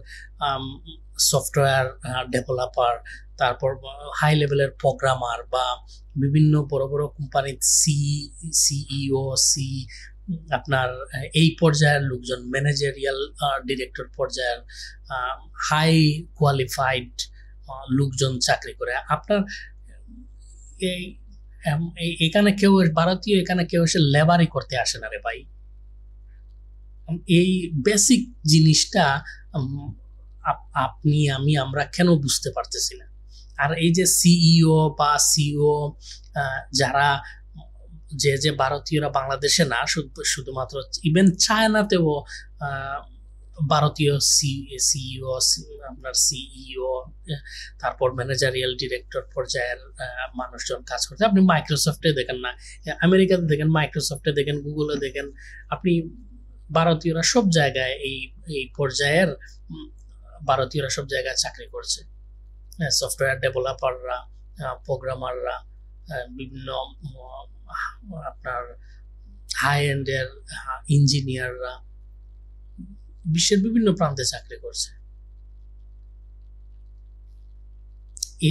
সফটওয়্যার ডেভেলপার, তারপর হাই লেভেলের প্রোগ্রামার, বা বিভিন্ন বড় বড় কোম্পানির সিইও আপনার এই পর্যায়ের লোকজন, ম্যানেজারিয়াল ডিরেক্টর পর্যায়ের হাই কোয়ালিফাইড লোকজন চাকরি করে। আপনার এখানে কেউ ভারতীয় এখানে কেউ এসে লেবারি করতে আসে না রে ভাই। এই বেসিক জিনিসটা আপনি আমরা কেন বুঝতে পারতেছি না? আর এই যে সিইও বা সিও যারা যে ভারতীয়রা বাংলাদেশে না, শুধুমাত্র ইভেন চায়নাতেও ভারতীয় সিইও, আপনার সিইও, তারপর ম্যানেজারিয়াল ডিরেক্টর পর্যায়ের মানুষজন কাজ করছে। আপনি মাইক্রোসফটে দেখেন না, আমেরিকাতে দেখেন, মাইক্রোসফটে দেখেন, গুগলে দেখেন, আপনি ভারতীয়রা সব জায়গায় এই পর্যায়ের ভারতীয়রা সব জায়গায় চাকরি করছে। সফটওয়্যার ডেভেলপাররা, প্রোগ্রামাররা, বিভিন্ন আপনার হাই এন্ডের ইঞ্জিনিয়াররা বিশ্বের বিভিন্ন প্রান্তে চাকরি করছে।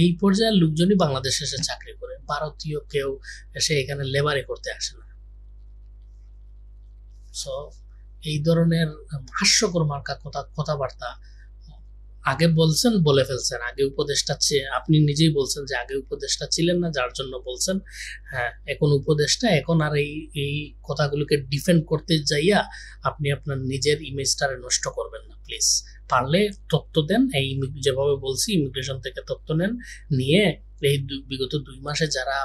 এই পর্যায়ের লোকজনই বাংলাদেশে এসে চাকরি করে, ভারতীয় কেউ এসে এখানে লেবারি করতে আসে না। সো এই ধরনের হাস্যকর মার্কা কথাবার্তা আগে বলছেন, বলে ফেলছেন। আগে উপদেষ্টা আপনি নিজেই বলছেন যে আগে উপদেষ্টা ছিলেন না, যার জন্য বলছেন। হ্যাঁ, এখন উপদেষ্টা, এখন আর এই কথাগুলোকে ডিফেন্ড করতে যাইয়া আপনি আপনার নিজের ইমেজটারে নষ্ট করবেন না প্লিজ। পারলে তথ্য দেন, এই যেভাবে বলছি ইমিগ্রেশন থেকে তথ্য নেন, নিয়ে এই বিগত 2 মাসে যারা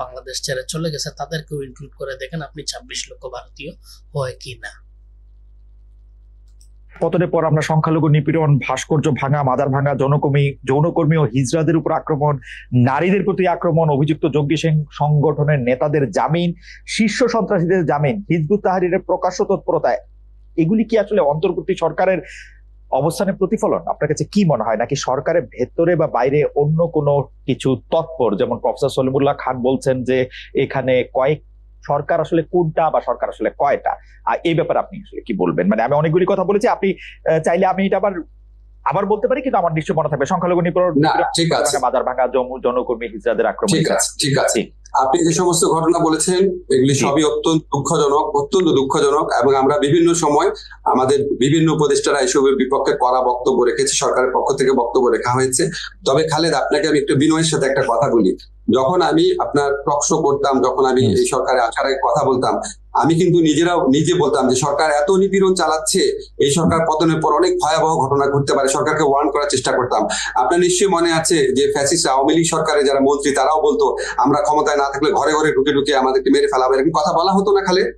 বাংলাদেশ ছেড়ে চলে গেছে তাদেরকেও ইনক্লুড করে দেখেন আপনি 26 লক্ষ ভারতীয় হয় কি না। পতনের পর আমরা সংখ্যালঘু নিপীড়ন, ভাস্কর্য ভাঙা, মাজার ভাঙা, যৌনকর্মী ও হিজড়াদের উপর আক্রমণ, নারীদের প্রতি আক্রমণ, অভিযুক্ত জঙ্গি সংগঠনের নেতাদের জামিন, শীর্ষ সন্ত্রাসীদের জামিন, হিজবুত তাহরীরের প্রকাশ্য তৎপরতায়, এগুলি কি আসলে অন্তর্বর্তী সরকারের অবস্থানের প্রতিফলন? আপনার কাছে কি মনে হয়, নাকি সরকারের ভেতরে বা বাইরে অন্য কোনো কিছু তৎপর? যেমন প্রফেসর সলিমুল্লাহ খান বলছেন যে এখানে সরকার আসলে কোনটা বা সরকার আসলে কয়টা, আর এই ব্যাপারে আপনি আসলে কি বলবেন? মানে আমি অনেকগুলি কথা বলেছি, আপনি চাইলে আমি এটা আবার আবার বলতে পারি, কিন্তু আমার নিশ্চয় মনে থাকবে সংখ্যালঘু নিপীড়ন, না, ঠিক আছে। বাজার ভাঙা, জনকর্মী হিজড়াদের আক্রমণ। ঠিক আছে। আপনি যে সমস্ত ঘটনা বলেছেন এগুলি সবই অত্যন্ত দুঃখজনক এবং আমরা বিভিন্ন সময় আমাদের বিভিন্ন উপদেষ্টারা এসবের বিপক্ষে কড়া বক্তব্য রেখেছি, সরকারের পক্ষ থেকে বক্তব্য রেখা হয়েছে। তবে খালেদ, আপনাকে আমি একটু বিনয়ের সাথে একটা কথা বলি। যখন আমি আপনার টক শো করতাম, যখন আমি এই সরকারে আসার আগে কথা বলতাম, আমি কিন্তু নিজে বলতাম যে সরকার এত নিপীড়ন চালাচ্ছে, এই সরকার পতনের পর অনেক ভয়াবহ ঘটনা ঘটতে পারে, সরকারকে ওয়ার্ন করার চেষ্টা করতাম। আপনার নিশ্চয়ই মনে আছে যে ফ্যাসিস্ট আওয়ামী লীগ সরকারের যারা মন্ত্রী তারাও বলতো আমরা ক্ষমতায় না থাকলে ঘরে ঘরে ঢুকে আমাদেরকে মেরে ফেলাবে, এরকম কথা বলা হতো না খালেদ?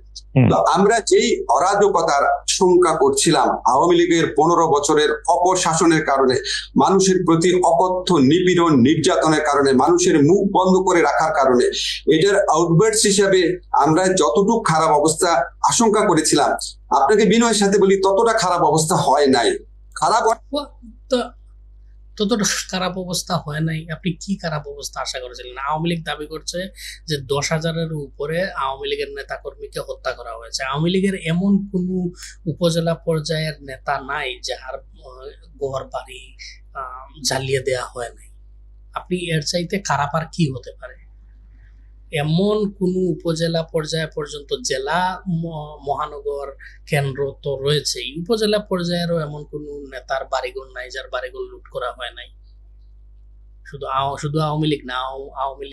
তো আমরা যেই অরাজকতার শঙ্কা করছিলাম আওয়ামী লীগের 15 বছরের অপশাসনের কারণে, মানুষের প্রতি অকথ্য নিপীড়ন নির্যাতনের কারণে, মানুষের মুখ বন্ধ করে রাখার কারণে, এটার আউটবার্টস হিসাবে আমরা যতটুকু খারাপ অবস্থা আশঙ্কা করেছিলাম, আপনাকে বিনয়ের সাথে বলি ততটা খারাপ অবস্থা হয় নাই। ততটা খারাপ অবস্থা হয় নাই। আপনি কি খারাপ অবস্থা আশা করেছিলেন? আওয়ামী লীগ দাবি করছে যে 10,000-এর উপরে আওয়ামী লীগের নেতা কর্মীকে হত্যা করা হয়েছে। আওয়ামী লীগের এমন কোন উপজেলা পর্যায়ের নেতা নাই যার ঘর বাড়ি জ্বালিয়ে দেওয়া হয় নাই। আপনি এর চাইতে খারাপ আর কি হতে পারে? এমন কোন উপজেলা পর্যায় পর্যন্ত, জেলা মহানগর কেন্দ্র তো রয়েছেই, উপজেলা পর্যায়েরও এমন কোন নেতার বাড়িঘর নাই যার বাড়িঘর লুট করা হয় নাই। শুধু আওয়ামী লীগ না, আওয়ামী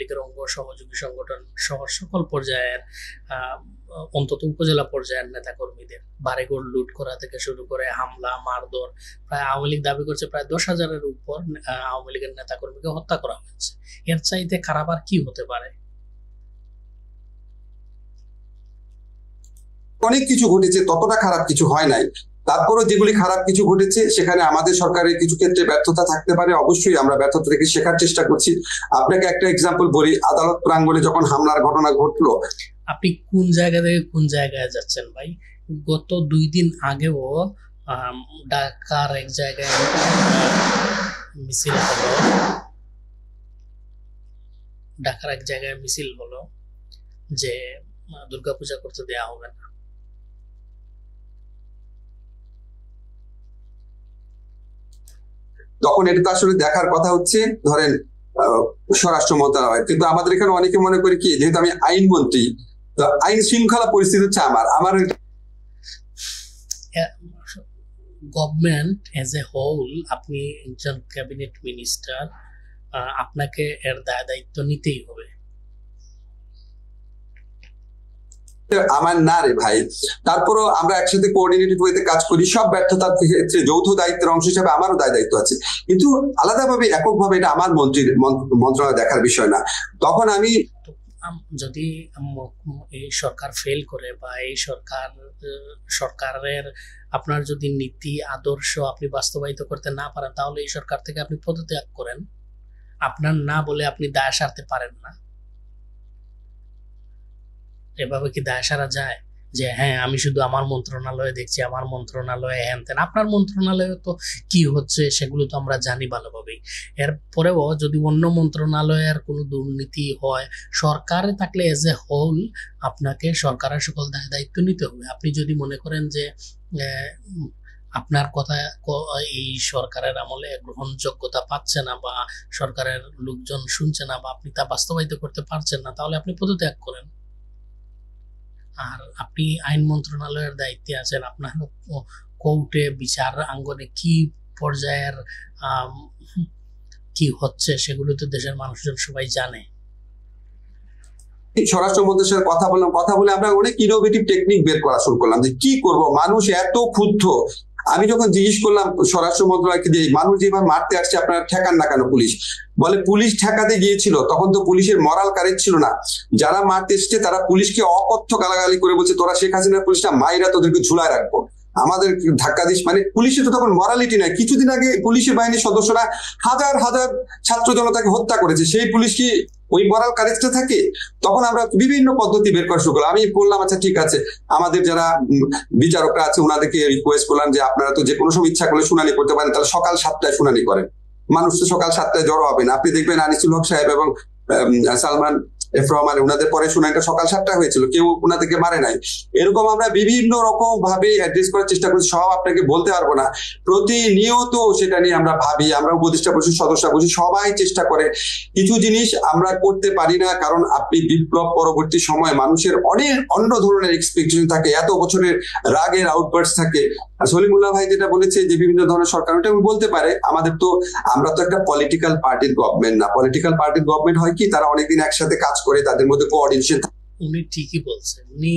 লীগের অঙ্গ সহযোগী সংগঠন সহ সকল পর্যায়ের অন্তত উপজেলা পর্যায়ের নেতা কর্মীদের বাড়িঘর লুট করা থেকে শুরু করে হামলা মারধর, প্রায় আওয়ামী লীগ দাবি করছে প্রায় 10,000-এর উপর আওয়ামী লীগের নেতা কর্মীকে হত্যা করা হয়েছে। এর চাইতে খারাপ আর কি হতে পারে? অনেক কিছু ঘটেছে, ততটা খারাপ কিছু হয় নাই। তারপরও যেগুলি খারাপ কিছু ঘটেছে সেখানে আমাদের সরকারের কিছু ক্ষেত্রে ব্যর্থতা থাকতে পারে, অবশ্যই আমরা ব্যর্থতা থেকে শেখার চেষ্টা করছি। আপনাকে একটা এক্সাম্পল বলি, আদালত প্রাঙ্গণে যখন হামলার ঘটনা ঘটলো। আপনি কোন জায়গা থেকে কোন জায়গায় যাচ্ছেন ভাই? গত 2 দিন আগেও ঢাকার এক জায়গায় মিছিল হলো যে দুর্গাপূজা করতে দেয়া হবে না। তখন এটা তো আসলে দেখার কথা হচ্ছে ধরেন স্বরাষ্ট্র মন্ত্রণালয়, কিন্তু আমাদের এখানে অনেকে মনে করি কি, যেহেতু আমি আইনমন্ত্রী, তো আইন শৃঙ্খলা পরিস্থিতি হচ্ছে আমার গভর্নমেন্ট এজ এ হোল, আপনি একজন ক্যাবিনেট মিনিস্টার, আপনাকে এর দায়িত্ব নিতেই হবে। আমার না রে ভাই, তারপরও আমরা একসাথে কোঅর্ডিনেটেড ওয়েতে কাজ করি, সব ব্যর্থতার ক্ষেত্রে যৌথ দায়িত্বের অংশ হিসেবে আমারও দায়িত্ব আছে, কিন্তু আলাদাভাবে এককভাবে এটা আমার মন্ত্রণালয় দেখার বিষয় না। তখন আমি যদি এই সরকার ফেল করে বা এই সরকারের আপনার যদি নীতি আদর্শ আপনি বাস্তবায়িত করতে না পারেন, তাহলে এই সরকার থেকে আপনি পদত্যাগ করেন। আপনার না বলে আপনি দায় সারতে পারেন না। এভাবে কি দায় সারা যায় যে হ্যাঁ আমি শুধু আমার মন্ত্রণালয়ে দেখছি, আমার মন্ত্রণালয়ে হ্যান তেন? আপনার মন্ত্রণালয়ে তো কি হচ্ছে সেগুলো তো আমরা জানি ভালোভাবেই। এরপরেও যদি অন্য মন্ত্রণালয়ের কোনো দুর্নীতি হয়, সরকারে থাকলে এজ এ হোল আপনাকে সরকারের সকল দায়িত্ব নিতে হবে। আপনি যদি মনে করেন যে আপনার কথা এই সরকারের আমলে গ্রহণযোগ্যতা পাচ্ছে না বা সরকারের লোকজন শুনছে না বা আপনি তা বাস্তবায়িত করতে পারছেন না, তাহলে আপনি পদত্যাগ করেন। আর আপনি আইন মন্ত্রণালয়ের দায়িত্বে আছেন, আপনার কোর্টে বিচার আঙ্গনে কি পর্যায়ের কি হচ্ছে সেগুলো তো দেশের মানুষজন সবাই জানে। স্বরাষ্ট্রমন্ত্রীর সাথে কথা বলে আমরা অনেক ইনোভেটিভ টেকনিক বের করা শুরু করলাম যে কি করব, মানুষ এত ক্ষুব্ধ। আমি যখন জিজ্ঞেস করলাম স্বরাষ্ট্র মন্ত্রণালয়কে যে মানুষ যেভাবে মারতে আসছে আপনারা ঠেকান না কেন? পুলিশ বলে পুলিশ ঠেকাতে গিয়েছিল, তখন তো পুলিশের মরাল কারেজ ছিল না। যারা মারতে এসছে তারা পুলিশকে অকথ্য গালাগালি করে বলছে তোরা শেখ হাসিনার পুলিশটা মাইরা তোদেরকে ঝুলায় রাখবো, আমাদের ধাক্কা দিস। মানে পুলিশের তো তখন মরালিটি নাই। কিছুদিন আগে পুলিশের বাহিনীর সদস্যরা হাজার হাজার ছাত্র জনতাকে হত্যা করেছে, সেই পুলিশ কি ওই মরাল কারেজটা থাকে? তখন আমরা বিভিন্ন পদ্ধতি বের করা শুরু করলাম। আমি বললাম আচ্ছা ঠিক আছে, আমাদের যারা বিচারকরা আছে ওনাদেরকে রিকোয়েস্ট করলাম যে আপনারা তো যে কোনো সময় ইচ্ছা করলে শুনানি করতে পারেন, তাহলে সকাল 7টায় শুনানি করেন। মানুষ তো সকাল 7টায় জড়ো হবে না। আপনি দেখবেন আনিসুল হক সাহেব এবং সালমান এফ রহমান, ওনাদের পরে শুনানিটা সকাল 7টায় হয়েছিল, কেউ ওনাদেরকে মারে নাই। এরকম আমরা বিভিন্ন রকম ভাবে অ্যাড্রেস করার চেষ্টা করছি, সব আপনাকে বলতে পারবো না। প্রতিনিয়ত সেটা নিয়ে আমরা ভাবি, আমরা উপদেষ্টা পরিষদ সদস্য বসি, সবাই চেষ্টা করে। কিছু জিনিস আমরা করতে পারি না, কারণ আপনি বিপ্লব পরবর্তী সময় মানুষের অনেক অন্য ধরনের এক্সপেকটেশন থাকে, এত বছরের রাগের আউটবার্স্ট থাকে। সলিমুল্লাহ ভাই যেটা বলেছে যে বিভিন্ন ধরনের সরকার, ওটা বলতে পারে। আমরা তো একটা পলিটিক্যাল পার্টির গভর্নমেন্ট না। পলিটিক্যাল পার্টির গভর্নমেন্ট হয় কি, তারা অনেকদিন একসাথে কাজ করে, তাদের মধ্যে কোঅর্ডিনেশন। উনি ঠিকই বলছেন। উনি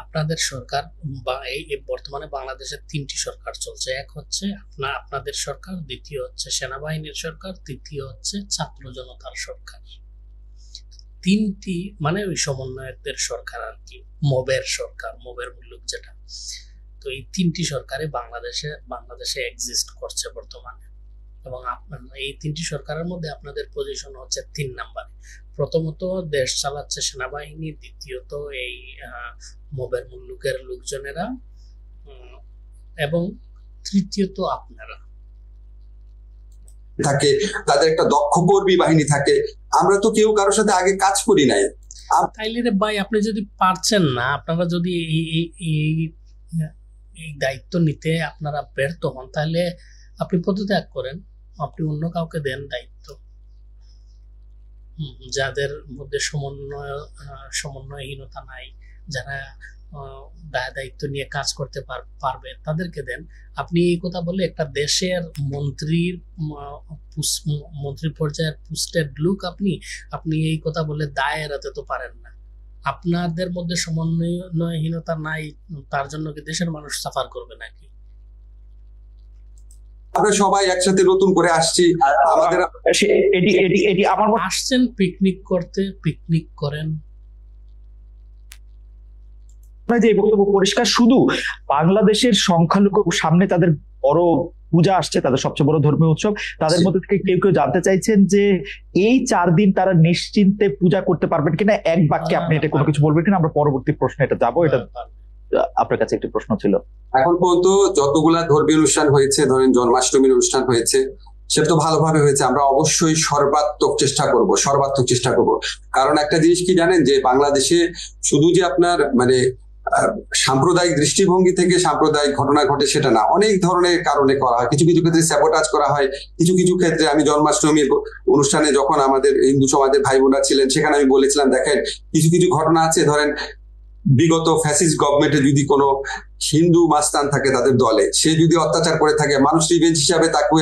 আপনাদের সরকার বা এই বর্তমানে বাংলাদেশের 3টি সরকার চলছে। এক হচ্ছে আপনাদের সরকার, দ্বিতীয় হচ্ছে সেনাবাহিনীর সরকার, তৃতীয় হচ্ছে ছাত্র জনতার সরকার। 3টি মানে ওই সমন্বয়কদের সরকার আর কি, মবের সরকার, মবের মুলুক যেটা। তো এই 3টি সরকারে বাংলাদেশে এক্সিস্ট করছে বর্তমানে। এবং এই 3টি সরকারের মধ্যে আপনাদের পজিশন হচ্ছে 3 নম্বরে। প্রথমত দেশ চালাচ্ছে সেনাবাহিনী, দ্বিতীয়ত এই মবের মুল্লুকের লোকজনেরা, এবং তৃতীয়ত আপনারা থাকে। তাদের একটা দক্ষ কর্মী বাহিনী থাকে। আমরা তো কেউ কারোর সাথে আগে কাজ করি নাই। তাইলে রে ভাই, আপনি যদি পারছেন না, আপনারা যদি এই দায়িত্ব নিতে আপনারা ব্যর্থ হন, তাহলে আপনি পদত্যাগ করেন, আপনি অন্য কাউকে দেন দায়িত্ব, যাদের মধ্যে সমন্বয়হীনতা নাই, যারা দায়িত্ব নিয়ে কাজ করতে পারবে, তাদেরকে দেন। আপনি এই কথা বলে একটা দেশের মন্ত্রী পর্যায়ের পোস্টেড লোক, আপনি এই কথা বলে দায় এড়াতে তো পারেন না। আপনাদের মধ্যে সমন্বয়হীনতা নাই, তার জন্য কি দেশের মানুষ সাফার করবে নাকি? আমরা সবাই একসাথে নতুন করে আসছি, আমাদের এটি আমার আসছেন পিকনিক করতে, পিকনিক করেন। যে বক্তব্য পরিষ্কার, শুধু বাংলাদেশের সংখ্যালঘু সামনে তাদের বড় পূজা আসছে, তাদের সবচেয়ে বড় ধর্মীয় উৎসব, তাদের মধ্যে থেকে কেউ কেউ জানতে চাইছেন যে এই 4 দিন তারা নিশ্চিন্তে পূজা করতে পারবেন কিনা। এক বাক্যে আপনি এটা কোনো কিছু বলবেন কিনা? আমরা পরবর্তী প্রশ্নে এটা যাবো। এটা আপনার কাছে একটি প্রশ্ন ছিল। এখন পর্যন্ত যতগুলা ধর্মীয় অনুষ্ঠান হয়েছে, ধরেন জন্মাষ্টমীর অনুষ্ঠান হয়েছে, সেটা তো ভালোভাবে হয়েছে। আমরা অবশ্যই সর্বাত্মক চেষ্টা করব। কারণ একটা জিনিস কি জানেন, যে বাংলাদেশে শুধু যে আপনার মানে সাম্প্রদায়িক দৃষ্টিভঙ্গি থেকে সাম্প্রদায়িক ঘটনা ঘটে সেটা না, অনেক ধরনের কারণে করা হয়। কিছু কিছু ক্ষেত্রে স্যাবোটাজ করা হয়, কিছু কিছু ক্ষেত্রে আমি জন্মাষ্টমীর অনুষ্ঠানে যখন আমাদের হিন্দু সমাজের ভাই বোনরা ছিলেন, সেখানে আমি বলেছিলাম, দেখেন কিছু কিছু ঘটনা আছে, ধরেন বিগত ফ্যাসিস্ট গভর্নমেন্টে যদি কোনো হিন্দু মাস্তান থাকে তাদের দলে, সে যদি অত্যাচার করে থাকে, মানুষ রিভেঞ্জ হিসাবে তাকে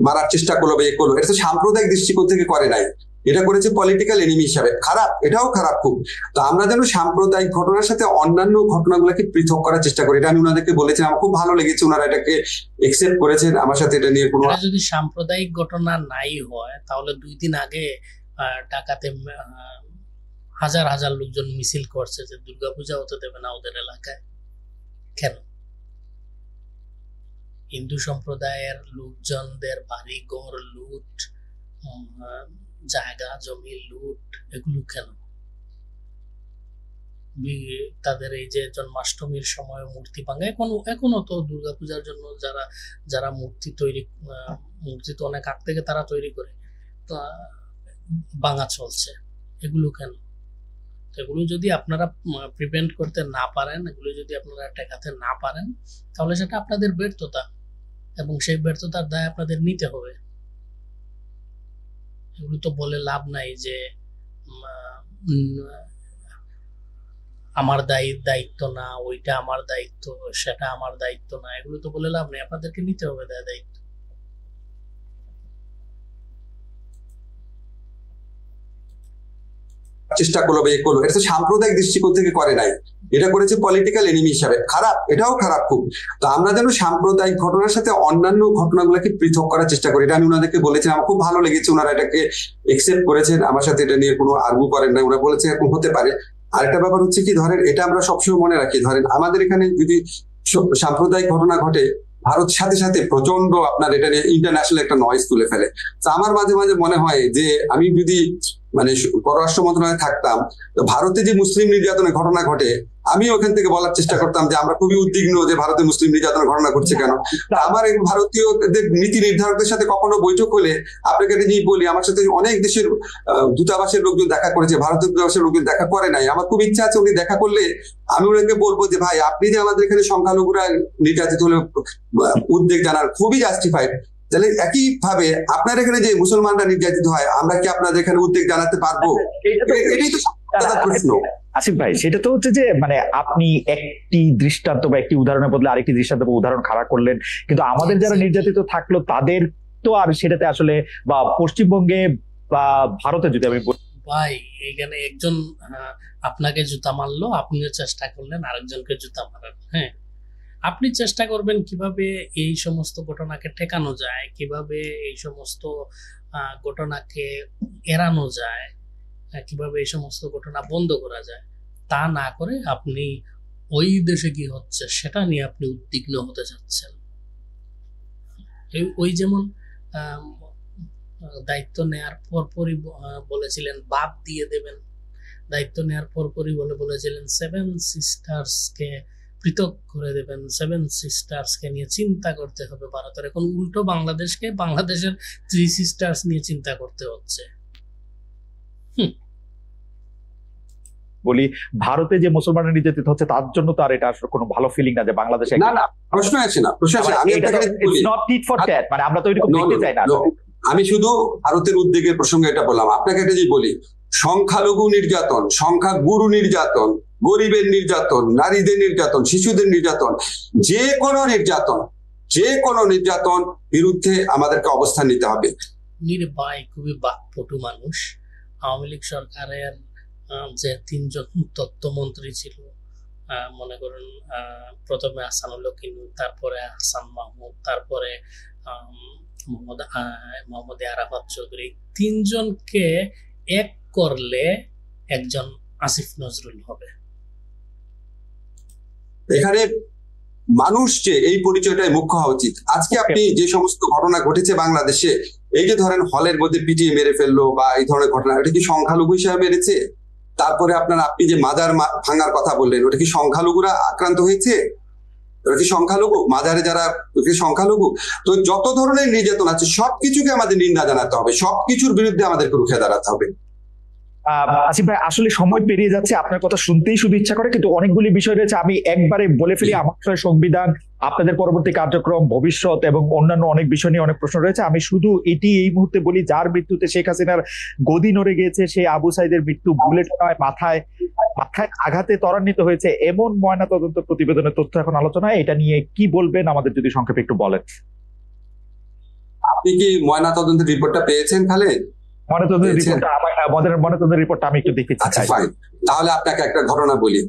মারার চেষ্টা করলো বা করলো, এটা তো সাম্প্রদায়িক দৃষ্টিকোণ থেকে করে নাই, এটা করেছে পলিটিক্যাল এনিমি হিসাবে। খারাপ, এটাও খারাপ খুব। তো আমরা যেন সাম্প্রদায়িক ঘটনার সাথে অন্যান্য ঘটনাগুলোকে পৃথক করার চেষ্টা করি। এটা আমি ওনাদেরকে বলেছিলাম, আমার খুব ভালো লেগেছে, ওনারা এটাকে একসেপ্ট করেছেন। আমার সাথে এটা নিয়ে কোনো, যদি সাম্প্রদায়িক ঘটনা নাই হয়, তাহলে 2 দিন আগে ঢাকাতে হাজার হাজার লোকজন মিছিল করছে যে দুর্গাপূজা হতে দেবে না ওদের এলাকায়। কেন? হিন্দু সম্প্রদায়ের লোকজনদের বাড়ি ঘর লুট, জায়গা জমি লুট, এগুলো কেন? তাদের এই যে জন্মাষ্টমীর সময় মূর্তি ভাঙা, এখনো তো দুর্গাপূজার জন্য যারা মূর্তি তো অনেক আগ থেকে তারা তৈরি করে ভাঙা চলছে, এগুলো কেন? এগুলো যদি আপনারা প্রিভেন্ট করতে না পারেন, এগুলো যদি আপনারা ঠেকাতে না পারেন, তাহলে সেটা আপনাদের ব্যর্থতা, এবং সেই ব্যর্থতার দায় আপনাদের নিতে হবে। এগুলো তো বলে লাভ নাই যে আমার দায়িত্ব না, ওইটা আমার দায়িত্ব, সেটা আমার দায়িত্ব না, এগুলো তো বলে লাভ নেই। আপনাদেরকে নিতে হবে দায়িত্ব। চেষ্টা করলো বা করলো, এটা তো সাম্প্রদায়িক দৃষ্টিকোণ থেকে করে নাই, এটা করেছে পলিটিক্যাল এনিমি হিসাবে। খারাপ, এটাও খারাপ খুব। তো আমরা যেন সাম্প্রদায়িক ঘটনার সাথে অন্যান্য ঘটনাগুলোকে পৃথক করার চেষ্টা করি। এটা আমি ওনাদেরকে বলেছিলাম, আমার খুব ভালো লেগেছে, ওনারা এটাকে একসেপ্ট করেছেন। আমার সাথে এটা নিয়ে কোনো আর্গু করেন না, ওরা বলেছে এরকম হতে পারে। আরেকটা ব্যাপার হচ্ছে কি, ধরেন এটা আমরা সবসময় মনে রাখি, ধরেন আমাদের এখানে যদি সাম্প্রদায়িক ঘটনা ঘটে, ভারত সাথে সাথে প্রচন্ড আপনার এটা নিয়ে ইন্টারন্যাশনাল একটা নয়েজ তুলে ফেলে। তো আমার মাঝে মাঝে মনে হয় যে আমি যদি মানে পররাষ্ট্র মন্ত্রণালয়ে থাকতাম, ভারতে যে মুসলিম নির্যাতনের ঘটনা ঘটে, আমি ওখান থেকে বলার চেষ্টা করতাম যে আমরা খুবই উদ্বিগ্ন যে ভারতে মুসলিম নির্যাতনের ঘটনা ঘটছে কেন। আমার এই ভারতীয়দের নীতি নির্ধারকদের সাথে কখনো বৈঠক হলে আপনাকে একটা জিনিস বলি, আমার সাথে অনেক দেশের দূতাবাসের লোকজন দেখা করেছে, ভারতের দূতাবাসের লোকজন দেখা করে নাই। আমার খুব ইচ্ছা আছে উনি দেখা করলে আমি ওনাকে বলবো যে ভাই আপনি যে আমাদের এখানে সংখ্যালঘুরা নির্যাতিত হলে উদ্বেগ জানার খুবই জাস্টিফাইড, তাহলে একই ভাবে আপনার এখানে যে মুসলমানরা নির্যাতিত হয় আমরা কি আপনাদের এখানে উদ্বেগ জানাতে পারবো? এটাই তো প্রশ্ন। আসিফ ভাই, সেটা তো হচ্ছে যে মানে আপনি একটি দৃষ্টান্ত বা একটি উদাহরণের বদলে আরেকটি দৃষ্টান্ত বা উদাহরণ খাড়া করলেন, কিন্তু আমাদের যারা নির্যাতিত থাকলো তাদের তো আর সেটাতে আসলে বা পশ্চিমবঙ্গে বা ভারতে যদি আমি ভাই এখানে একজন আপনাকে জুতা মারলো, আপনিও চেষ্টা করলেন আরেকজনকে জুতা মারার। হ্যাঁ, আপনি চেষ্টা করবেন কিভাবে এই সমস্ত ঘটনাকে ঠেকানো যায়, কিভাবে এই সমস্ত ঘটনাকে এড়ানো যায়, কিভাবে এই সমস্ত ঘটনা বন্ধ করা যায়, তা না করে আপনি ওই দেশে কি হচ্ছে সেটা নিয়ে আপনি উদ্বিগ্ন হতে যাচ্ছেন। ওই যেমন দায়িত্ব নেয়ার পরপরই বলেছিলেন বাদ দিয়ে দেবেন, দায়িত্ব নেয়ার পরপরই বলেছিলেন 7 সিস্টার্সকে পৃথক করে দেবেন, 7 সিস্টার্সকে নিয়ে চিন্তা করতে হবে ভারতের। এখন উল্টো বাংলাদেশকে বাংলাদেশের 3 সিস্টার্স নিয়ে চিন্তা করতে হচ্ছে। বলি ভারতে যে মুসলমানরা নির্যাতিত হচ্ছে তার জন্য তো আর এটা আসলে কোনো ভালো ফিলিং না যে বাংলাদেশে না প্রশ্ন আছে না, প্রশ্ন আছে। আমি মানে আমরা তো এরকম দেখতে চাই না। আমি শুধু ভারতের উদ্বেগের প্রসঙ্গে এটা বললাম। আপনাকে একটা জিনিস বলি, সংখ্যালঘু নির্যাতন, সংখ্যাগুরু নির্যাতন, গরিবের নির্যাতন, নারীদের নির্যাতন, শিশুদের নির্যাতন, যে কোনো নির্যাতন বিরুদ্ধে আমাদেরকে অবস্থান নিতে হবে। নির্ভয় খুবই বাকপটু মানুষ। আওয়ামী লীগ সরকারের যে 3 জন তথ্যমন্ত্রী ছিল, মনে করেন প্রথমে আহসানুল হক, তারপরে হাসান মাহমুদ, তারপরে মোহাম্মদ আরাফাত চৌধুরী, 3 জনকে এক করলে একজন আসিফ নজরুল হবে। এখানে মানুষ যে এই পরিচয়টাই মুখ্য হওয়া উচিত। আজকে আপনি যে সমস্ত ঘটনা ঘটেছে বাংলাদেশে, এই যে ধরেন হলের মধ্যে পিটিয়ে মেরে ফেললো বা এই ধরনের ঘটনা, এটা কি সংখ্যালঘু হিসাবে মেরেছে? তারপরে আপনি যে মাজার ভাঙার কথা বললেন, ওটা কি সংখ্যালঘুরা আক্রান্ত হয়েছে? ওটা কি সংখ্যালঘু? মাজারে যারা সংখ্যালঘু? তো যত ধরনের নির্যাতন আছে সবকিছুকে আমাদের নিন্দা জানাতে হবে, সবকিছুর বিরুদ্ধে আমাদেরকে রুখে দাঁড়াতে হবে। আসিফ ভাই, আসলে সময় পেরিয়ে যাচ্ছে, আপনার কথা শুনতেই শুধু ইচ্ছা করে, কিন্তু অনেকগুলি বিষয় রয়েছে। আমি একবারে বলে ফেলি, আমার সংবিধান, আপনাদের পরবর্তী কার্যক্রম, ভবিষ্যৎ এবং অন্যান্য অনেক বিষয় নিয়ে অনেক প্রশ্ন রয়েছে। আমি শুধু এটি এই মুহূর্তে বলি, যার মৃত্যুতে শেখ হাসিনার গদি নড়ে গিয়েছে, সেই আবু সাইদের মৃত্যু বুলেট মাথায় আঘাতে ত্বরান্বিত হয়েছে, এমন ময়নাতদন্ত প্রতিবেদনের তথ্য এখন আলোচনায়। এটা নিয়ে কি বলবেন আমাদের যদি সংক্ষেপে একটু বলেন। আপনি কি ময়নাতদন্তের রিপোর্টটা পেয়েছেন খালেদ? ময়নাতদন্তের রিপোর্টটা আমি একটু দেখতে চাই। তাহলে আপনাকে একটা ঘটনা বলি।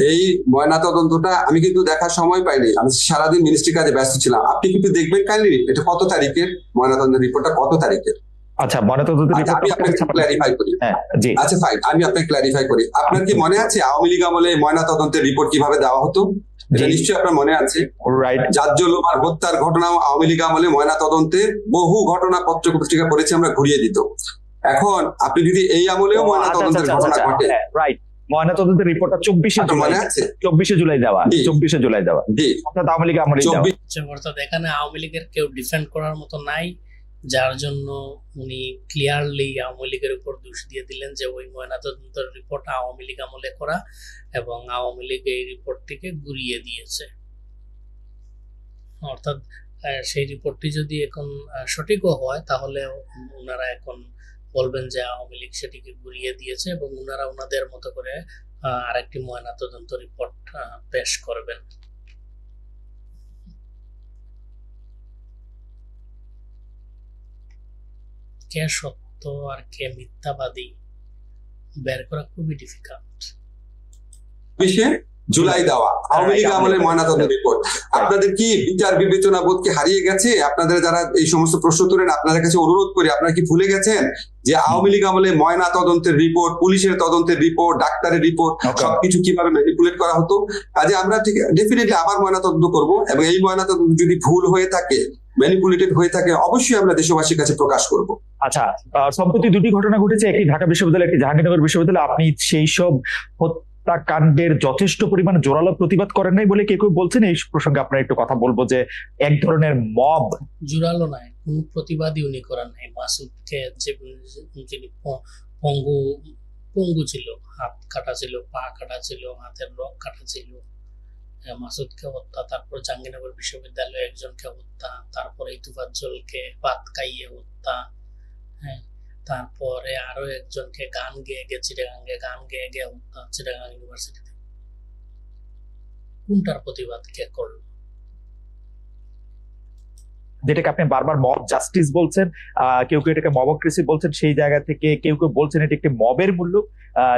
এই ময়নাতদন্তটা আমি কিন্তু দেখার সময় পাইনি, আমি সারাদিন মিনিস্ট্রি কাজে ব্যস্ত ছিলাম। আপনি কিন্তু দেখবেন কাইন্ডলি, এটা কত তারিখের ময়নাতদন্তের রিপোর্টটা, কত তারিখের? আচ্ছা, ময়নাতদন্তের রিপোর্ট আমি আপনাকে ক্ল্যারিফাই করি। আচ্ছা ফাইন, আমি আপনাকে ক্ল্যারিফাই করি। আপনার কি মনে আছে আওয়ামী লীগ আমলে ময়নাতদন্তের রিপোর্ট কিভাবে দেওয়া হতো? এটা নিশ্চয়ই আপনার মনে আছে। জাজ্জুলুমার হত্যার ঘটনা আওয়ামী লীগ আমলে ময়নাতদন্তে বহু ঘটনা পত্রিকা পড়েছি আমরা, ঘুরিয়ে দিত। এখন আপনি যদি এই আমলেও ময়নাতদন্তের ঘটনা ঘটে, ময়নাতদন্তের রিপোর্টটা 24শে জুলাই দেওয়া, 24শে জুলাই দেওয়া, অর্থাৎ আওয়ামী লীগ আমলে দেওয়া। অর্থাৎ এখানে আওয়ামী লীগের কেউ ডিফেন্ড করার মতো নাই, যার জন্য উনি ক্লিয়ারলি আওয়ামী লীগের উপর দোষ দিয়ে দিলেন যে ওই ময়নাতদন্তের রিপোর্ট আওয়ামী লীগ আমলে করা এবং আওয়ামী লীগ এই রিপোর্টটিকে ঘুরিয়ে দিয়েছে। অর্থাৎ সেই রিপোর্টটি যদি এখন সঠিকও হয় তাহলে ওনারা এখন বলবেন যে আওয়ামী লীগ সেটিকে ঘুরিয়ে দিয়েছে এবং ওনারা ওনাদের মতো করে আরেকটি ময়নাতদন্ত রিপোর্ট পেশ করবেন। কে সত্য আর কে মিথ্যাবাদী বের করা খুবই ডিফিকাল্ট। জুলাই দেওয়া আওয়ামী লীগ আমলের ময়নাতদন্ত রিপোর্ট, আপনাদের কি বিচার বিবেচনা বোধ কি হারিয়ে গেছে? আপনাদের যারা এই সমস্ত প্রশ্ন তোলেন, আপনাদের কাছে অনুরোধ করি, আপনারা কি ভুলে গেছেন যে আওয়ামী লীগ আমলে ময়না তদন্তের রিপোর্ট, পুলিশের তদন্তের রিপোর্ট, ডাক্তারের রিপোর্ট, সবকিছু কিভাবে ম্যানিপুলেট করা হতো? কাজে আমরা ঠিক ডেফিনেটলি আবার ময়না তদন্ত করবো, এবং এই ময়না তদন্ত যদি ভুল হয়ে থাকে, ম্যানিপুলেটেড হয়ে থাকে, অবশ্যই আমরা দেশবাসীর কাছে প্রকাশ করব। আচ্ছা, সম্প্রতি দুটি ঘটনা ঘটেছে, একটি ঢাকা বিশ্ববিদ্যালয়, একটি জাহাঙ্গীরনগর বিশ্ববিদ্যালয়। আপনি সেই সব হত্যাকাণ্ডের যথেষ্ট পরিমাণে জোরালো প্রতিবাদ করেন নাই বলে কেউ কেউ বলছেন। এই প্রসঙ্গে আপনার একটু কথা বলবো যে এক ধরনের মব জোরালো নাই, কোনো প্রতিবাদই উনি করেন নাই। মাসুদকে যিনি পঙ্গু পঙ্গু ছিল, হাত কাটা ছিল, পা কাটা ছিল, হাতের নখ কাটা ছিল, মাসুদকে হত্যা, তারপর জাহাঙ্গীরনগর বিশ্ববিদ্যালয়ে একজনকে হত্যা, তারপরে ইতুফাজ্জলকে ভাত খাইয়ে হত্যা, হ্যাঁ, তারপরে আরো একজনকে গান গেয়ে চিটাগাঙ্গে গান গেয়ে হত্যা চিটাগাং ইউনিভার্সিটিতে। কোনটার প্রতিবাদ কে করলো? যেটাকে আপনি বারবার মব জাস্টিস বলছেন, কেউ কেউ এটাকে মবক্রেসি বলছেন, সেই জায়গা থেকে কেউ কেউ বলছেন এটা একটি মবের মূল্য,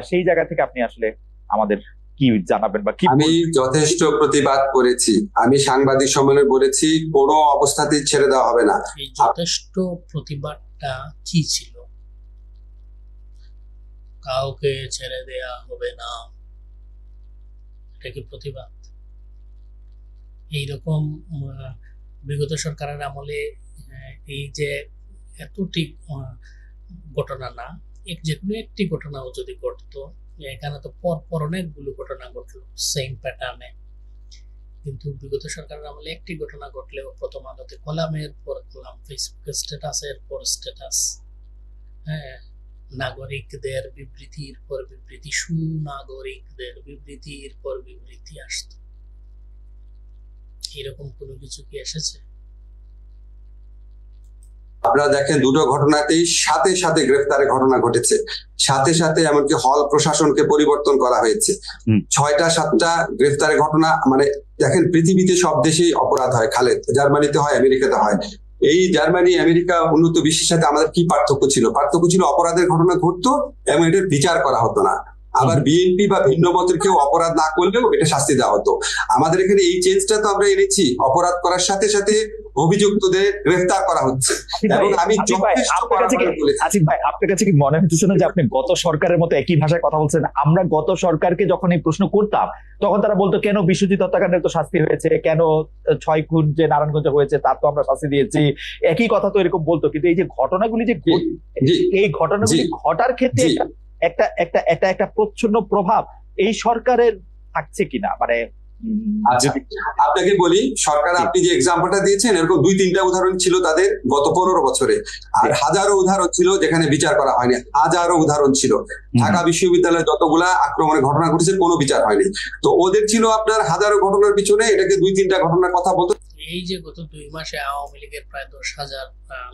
সেই জায়গা থেকে আপনি আসলে আমাদের কি জানাবেন বা কি? আমি যথেষ্ট প্রতিবাদ করেছি, আমি সাংবাদিক সম্মেলনে বলেছি কোনো অবস্থাতেই ছেড়ে দেওয়া হবে না। এই যথেষ্ট প্রতিবাদটা কি ছিল? কাউকে ছেড়ে দেয়া হবে না, এটা কি প্রতিবাদ? এইরকম বিগত সরকারের আমলে এই যে এতটি ঘটনা না, যে কোনো একটি ঘটনাও যদি ঘটতো, এখানে তো পরপর অনেকগুলো ঘটনা ঘটলো সেম প্যাটার্নে, কিন্তু বিগত সরকারের আমলে একটি ঘটনা ঘটলেও প্রথম আলোতে কলামের পর কলাম, ফেসবুকে স্ট্যাটাসের পর স্ট্যাটাস, হ্যাঁ, নাগরিকদের বিবৃতির পর বিবৃতি, সুনাগরিকদের বিবৃতির পর বিবৃতি আসতো। এরকম কোনো কিছু কি এসেছে? আপনারা দেখেন দুটো ঘটনাতেই সাথে সাথে গ্রেফতারের ঘটনা ঘটেছে, সাথে সাথে এমনকি হল প্রশাসনকে পরিবর্তন করা হয়েছে। 6টা-7টা গ্রেফতারের ঘটনা, মানে দেখেন পৃথিবীতে সব দেশেই অপরাধ হয় খালেদ, জার্মানিতে হয়, আমেরিকাতে হয়। এই জার্মানি, আমেরিকা, উন্নত বিশ্বের সাথে আমাদের কি পার্থক্য ছিল? পার্থক্য ছিল অপরাধের ঘটনা ঘটতো এবং এটার বিচার করা হতো না। আবার বিএনপি বা ভিন্ন মতের কেউ অপরাধ না করলেও এটা শাস্তি দেওয়া হতো। আমাদের এখানে এই চেঞ্জটা তো আমরা এনেছি, অপরাধ করার সাথে সাথে অভিযুক্তদের গ্রেফতার করা হচ্ছে। এবং আমি আসিফ ভাই, আপনার কাছে কি মনে হচ্ছে না যে আপনি গত সরকারের মতো একই ভাষায় কথা বলছেন? আমরা গত সরকারকে যখন এই প্রশ্ন করতাম তখন তারা বলতো কেন বিশ্বজিৎ হত্যাকাণ্ডের তো শাস্তি হয়েছে, কেন 6 খুন যে নারায়ণগঞ্জে হয়েছে তার তো আমরা শাস্তি দিয়েছি, একই কথা তো এরকম বলতো। কিন্তু এই যে ঘটনাগুলি যে এই ঘটনাগুলি ঘটার ক্ষেত্রে একটা একটা একটা একটা প্রচ্ছন্ন প্রভাব এই সরকারের থাকছে কিনা, মানে আপনাকে বলি, সরকার আপনি যে এক্সাম্পলটা দিয়েছেন এরকম 2-3টা উদাহরণ ছিল তাদের গত 15 বছরে, আর হাজারো উদাহরণ ছিল যেখানে বিচার করা হয়নি, হাজারো উদাহরণ ছিল। ঢাকা বিশ্ববিদ্যালয়ে যতগুলা আক্রমণের ঘটনা ঘটেছে কোনো বিচার হয়নি। তো ওদের ছিল আপনার হাজারো ঘটনার পিছনে এটাকে 2-3টা ঘটনার কথা বলতো। এই যে গত 2 মাসে আওয়ামী লীগের প্রায় 10,000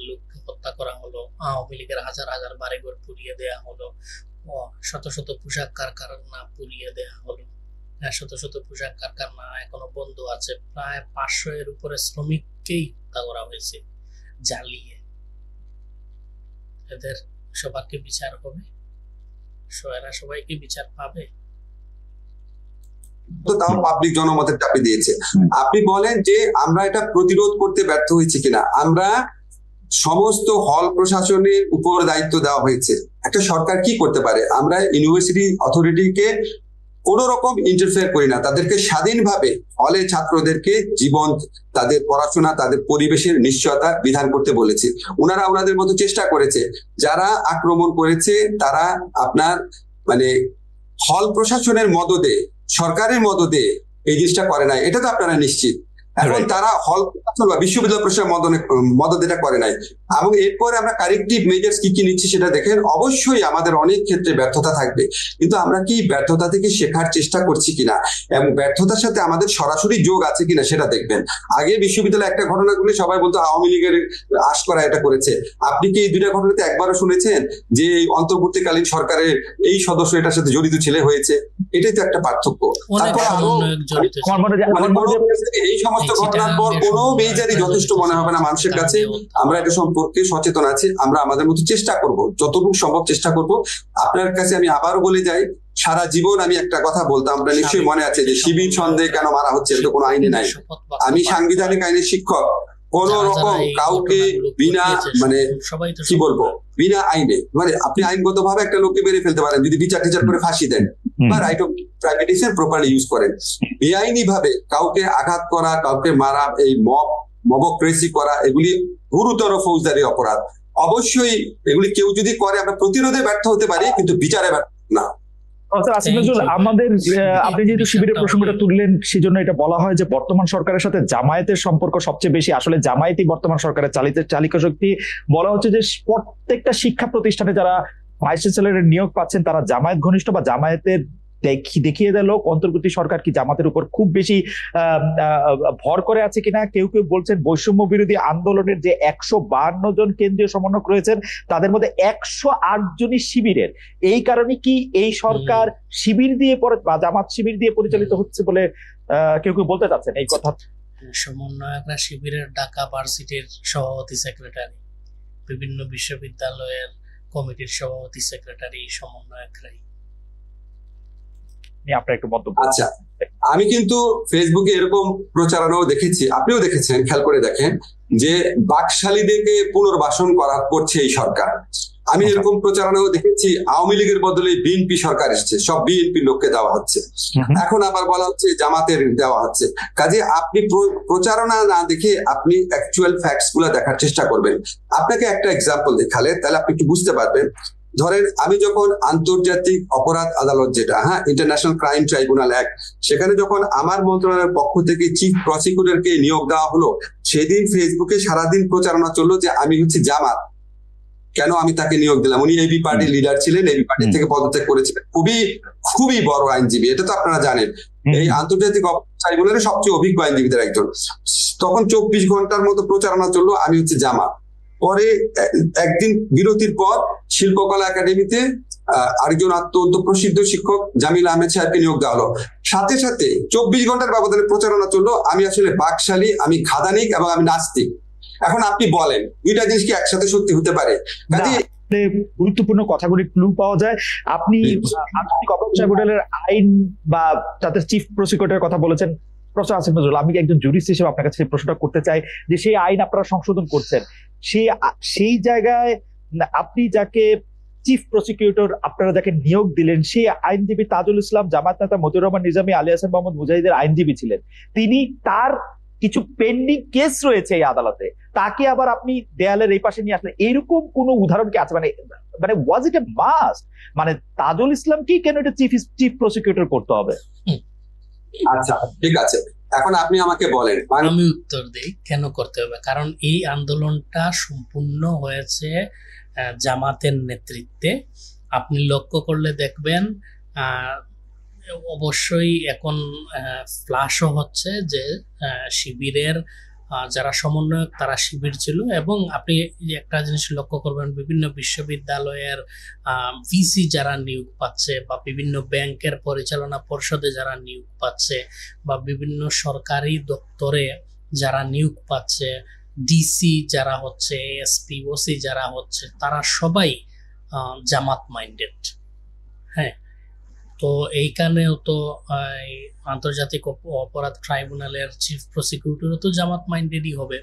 লোককে হত্যা করা হলো, আওয়ামী লীগের হাজার হাজার বাড়িঘর পুড়িয়ে দেয়া হলো, শত শত পোশাক কারখানা পুড়িয়ে দেয়া হলো, শত শত পোশাক কারখানা এখনো বন্ধ আছে, প্রায় 500 এর উপরে শ্রমিককেই হত্যা করা হয়েছে জ্বালিয়ে। এদের সবাইকে বিচার হবে? এরা সবাইকে বিচার পাবে? তো তাও পাবলিক জনমতের চাপে দিয়েছে। আপনি বলেন যে আমরা এটা প্রতিরোধ করতে ব্যর্থ হয়েছি কিনা? আমরা সমস্ত হল প্রশাসনের উপর দায়িত্ব দেওয়া হয়েছে। একটা সরকার কি করতে পারে? আমরা ইউনিভার্সিটি অথরিটিকে কোন রকম ইন্টারফেয়ার করি না, তাদেরকে স্বাধীনভাবে হলে ছাত্রদেরকে জীবন, তাদের পড়াশোনা, তাদের পরিবেশের নিশ্চয়তা বিধান করতে বলেছি। ওনারা ওনাদের মতো চেষ্টা করেছে। যারা আক্রমণ করেছে তারা আপনার মানে হল প্রশাসনের মদদে, সরকারের মদদে এই জিনিসটা করে নাই, এটা তো আপনারা নিশ্চিত। এখন তারা হল বা বিশ্ববিদ্যালয় প্রশাসনের মদত এটা করে নাই। এবং এরপরে আমরা কারেক্টিভ মেজার্স কি কি নিচ্ছি সেটা দেখেন। অবশ্যই আমাদের অনেক ক্ষেত্রে ব্যর্থতা থাকবে, কিন্তু আমরা কি ব্যর্থতা থেকে শেখার চেষ্টা করছি কিনা এবং ব্যর্থতার সাথে আমাদের সরাসরি যোগ আছে কিনা সেটা দেখবেন। আগে বিশ্ববিদ্যালয়ে একটা ঘটনা করলে সবাই বলতো আওয়ামী লীগের আশকরা এটা করেছে। আপনি কি এই 2টা ঘটনাতে একবারও শুনেছেন যে এই অন্তর্বর্তীকালীন সরকারের এই সদস্য এটার সাথে জড়িত ছেলে হয়েছে? এটাই তো একটা পার্থক্য। তারপর এই সমস্ত ঘটনার পর কোনো মেজারই যথেষ্ট মনে হবে না মানুষের কাছে। আমরা এটা সম্পর্কে সচেতন আছি, আমরা আমাদের মতো চেষ্টা করব, যতটুকু সম্ভব চেষ্টা করব। আপনার কাছে আমি আবারও বলে যাই, সারা জীবন আমি একটা কথা বলতাম, আপনার নিশ্চয়ই মনে আছে যে শিবির সন্দেহে কেন মারা হচ্ছে, এটা কোনো আইনে নাই। আমি সাংবিধানিক আইনের শিক্ষক, কোন রকম কাউকে বিনা মানে কি বলবো বিনা আইনে, মানে আপনি আইনগত ভাবে একটা লোককে মেরে ফেলতে পারেন যদি বিচার টিচার করে ফাঁসি দেন বা right of privatisation properly use করেন। বেআইনি ভাবে কাউকে আঘাত করা, কাউকে মারা, এই মবক্রেসি করা, এগুলি গুরুতর ফৌজদারি অপরাধ। অবশ্যই এগুলি কেউ যদি করে আমরা প্রতিরোধে ব্যর্থ হতে পারি, কিন্তু বিচারে ব্যর্থ না। Professor Asif Thank Nazrul, you, আমাদের আপনি যেহেতু বিষয়টা শিবিরের প্রসঙ্গটা হলো- তুললেন, সেজন্য এটা বলা হয় যে বর্তমান সরকারের সাথে জামায়াতের সম্পর্ক সবচেয়ে বেশি। আসলে জামায়াতই বর্তমান সরকারের চালিকা শক্তি। বলা হচ্ছে যে প্রত্যেকটা শিক্ষা প্রতিষ্ঠানে যারা ভাইস চ্যান্সেলরের নিয়োগ পাচ্ছেন তারা জামায়াত ঘনিষ্ঠ বা জামায়াতের দেখিয়ে দিল অন্তর্বর্তী সরকার কি জামাতের উপর খুব বেশি ভর করে আছে কিনা। কেউ কেউ বলছেন বৈষম্য বিরোধী আন্দোলনের যে 152 জন কেন্দ্রীয় সমন্বয়ক রয়েছেন তাদের মধ্যে 108 জনই শিবিরের। এই কারণে কি এই সরকার শিবির দিয়ে বা জামাত শিবির দিয়ে পরিচালিত হচ্ছে বলে কেউ কেউ বলতে চাচ্ছেন এই কথা? সমন্বয়করা শিবিরের ঢাকা ভার্সিটির সভাপতি সেক্রেটারি, বিভিন্ন বিশ্ববিদ্যালয়ের কমিটির সভাপতি সেক্রেটারি সমন্বয়করাই। আপনার একটু মন্তব্য। আচ্ছা, আমি কিন্তু ফেসবুকে এরকম প্রচারণাও দেখেছি, আপনিও দেখেছেন, খেয়াল করে দেখেন যে বাকশালীদেরকে পুনর্বাসন করছে এই সরকার। আমি এরকম প্রচারণাও দেখেছি আওয়ামী লীগের বদলে বিএনপি সরকার এসেছে, সব বিএনপি লোককে দেওয়া হচ্ছে। এখন আবার বলা হচ্ছে জামাতের দেওয়া হচ্ছে। কাজে আপনি প্রচারণা না দেখে আপনি অ্যাকচুয়াল ফ্যাক্টস গুলো দেখার চেষ্টা করবেন। আপনাকে একটা এক্সাম্পল দেখালে তাহলে আপনি একটু বুঝতে পারবেন। ধরেন আমি যখন আন্তর্জাতিক অপরাধ আদালত, যেটা ইন্টারন্যাশনাল ক্রাইম ট্রাইব্যুনাল অ্যাক্ট, সেখানে যখন আমার মন্ত্রণালয়ের পক্ষ থেকে চিফ প্রসিকিউটরকে নিয়োগ দেওয়া হলো, সেদিন ফেসবুকে সারাদিন প্রচারণা চললো যে আমি হচ্ছে জামাত, কেন আমি তাকে নিয়োগ দিলাম। উনি এবি পার্টির লিডার ছিলেন, এবি পার্টি থেকে পদত্যাগ করেছিলেন, খুবই বড় আইনজীবী, এটা তো আপনারা জানেন। এই আন্তর্জাতিক ট্রাইব্যুনালের সবচেয়ে অভিজ্ঞ আইনজীবীদের একজন। তখন 24 ঘন্টার মতো প্রচারণা চললো আমি হচ্ছে জামাত। পরে একদিন বিরতির পর শিল্পকলা একাডেমিতে আরেকজন অত্যন্ত প্রসিদ্ধ শিক্ষক জামিল আহমেদ সাহেবকে নিয়োগ দেওয়া হলো। সাথে সাথে 24 ঘন্টার ব্যবধানে প্রচারণা চললো আমি আসলে বাকশালী, আমি খাদানিক এবং আমি নাস্তিক। এখন আপনি বলেন দুইটা জিনিস কি একসাথে সত্যি হতে পারে? গুরুত্বপূর্ণ কথাগুলি ক্লু পাওয়া যায়। আপনি আন্তর্জাতিক অপরাধ ট্রাইব্যুনালের আইন বা তাদের চিফ প্রসিকিউটরের কথা বলেছেন। প্রফেসর আসিফ নজরুল, আমি একজন জুরিস্ট হিসেবে আপনার কাছে প্রশ্নটা করতে চাই যে সেই আইন আপনারা সংশোধন করছেন, সেই জায়গায় আপনি যাকে চিফ প্রসিকিউটর আপনারা যাকে নিয়োগ দিলেন সেই আইনজীবী তাজুল ইসলাম, জামায়াত নেতা মতিউর রহমান নিজামী, আলী হাসান মোহাম্মদ মুজাহিদের আইনজীবী ছিলেন। তিনি, তার কিছু পেন্ডিং কেস রয়েছে এই আদালতে, তাকে আবার আপনি দেয়ালের এই পাশে নিয়ে আসলেন। এরকম কোন উদাহরণ কি আছে? মানে ওয়াজ ইট এ মাস্ট? মানে তাজুল ইসলাম কি কেন এটা চিফ প্রসিকিউটর করতে হবে? আচ্ছা ঠিক আছে, এখন আপনি আমাকে বলেন। আমি উত্তর দিই কেন করতে হবে। কারণ এই আন্দোলনটা সম্পূর্ণ হয়েছে জামাতের নেতৃত্বে। আপনি লক্ষ্য করলে দেখবেন অবশ্যই এখন ফ্লাশও হচ্ছে যে শিবিরের যারা সমন্বয়ক তারা শিবির ছিল। এবং আপনি একটা জিনিস লক্ষ্য করবেন, বিভিন্ন বিশ্ববিদ্যালয়ের ভিসি যারা নিয়োগ পাচ্ছে বা বিভিন্ন ব্যাংকের পরিচালনা পর্ষদে যারা নিয়োগ পাচ্ছে বা বিভিন্ন সরকারি দপ্তরে যারা নিয়োগ পাচ্ছে, ডিসি যারা হচ্ছে, এসপি ওসি যারা হচ্ছে, তারা সবাই জামাত মাইন্ডেড। হ্যাঁ, তো এইখানেও তো আন্তর্জাতিক অপরাধ ট্রাইব্যুনালের চিফ প্রসিকিউটরও তো জামাত মাইন্ডেডই হবে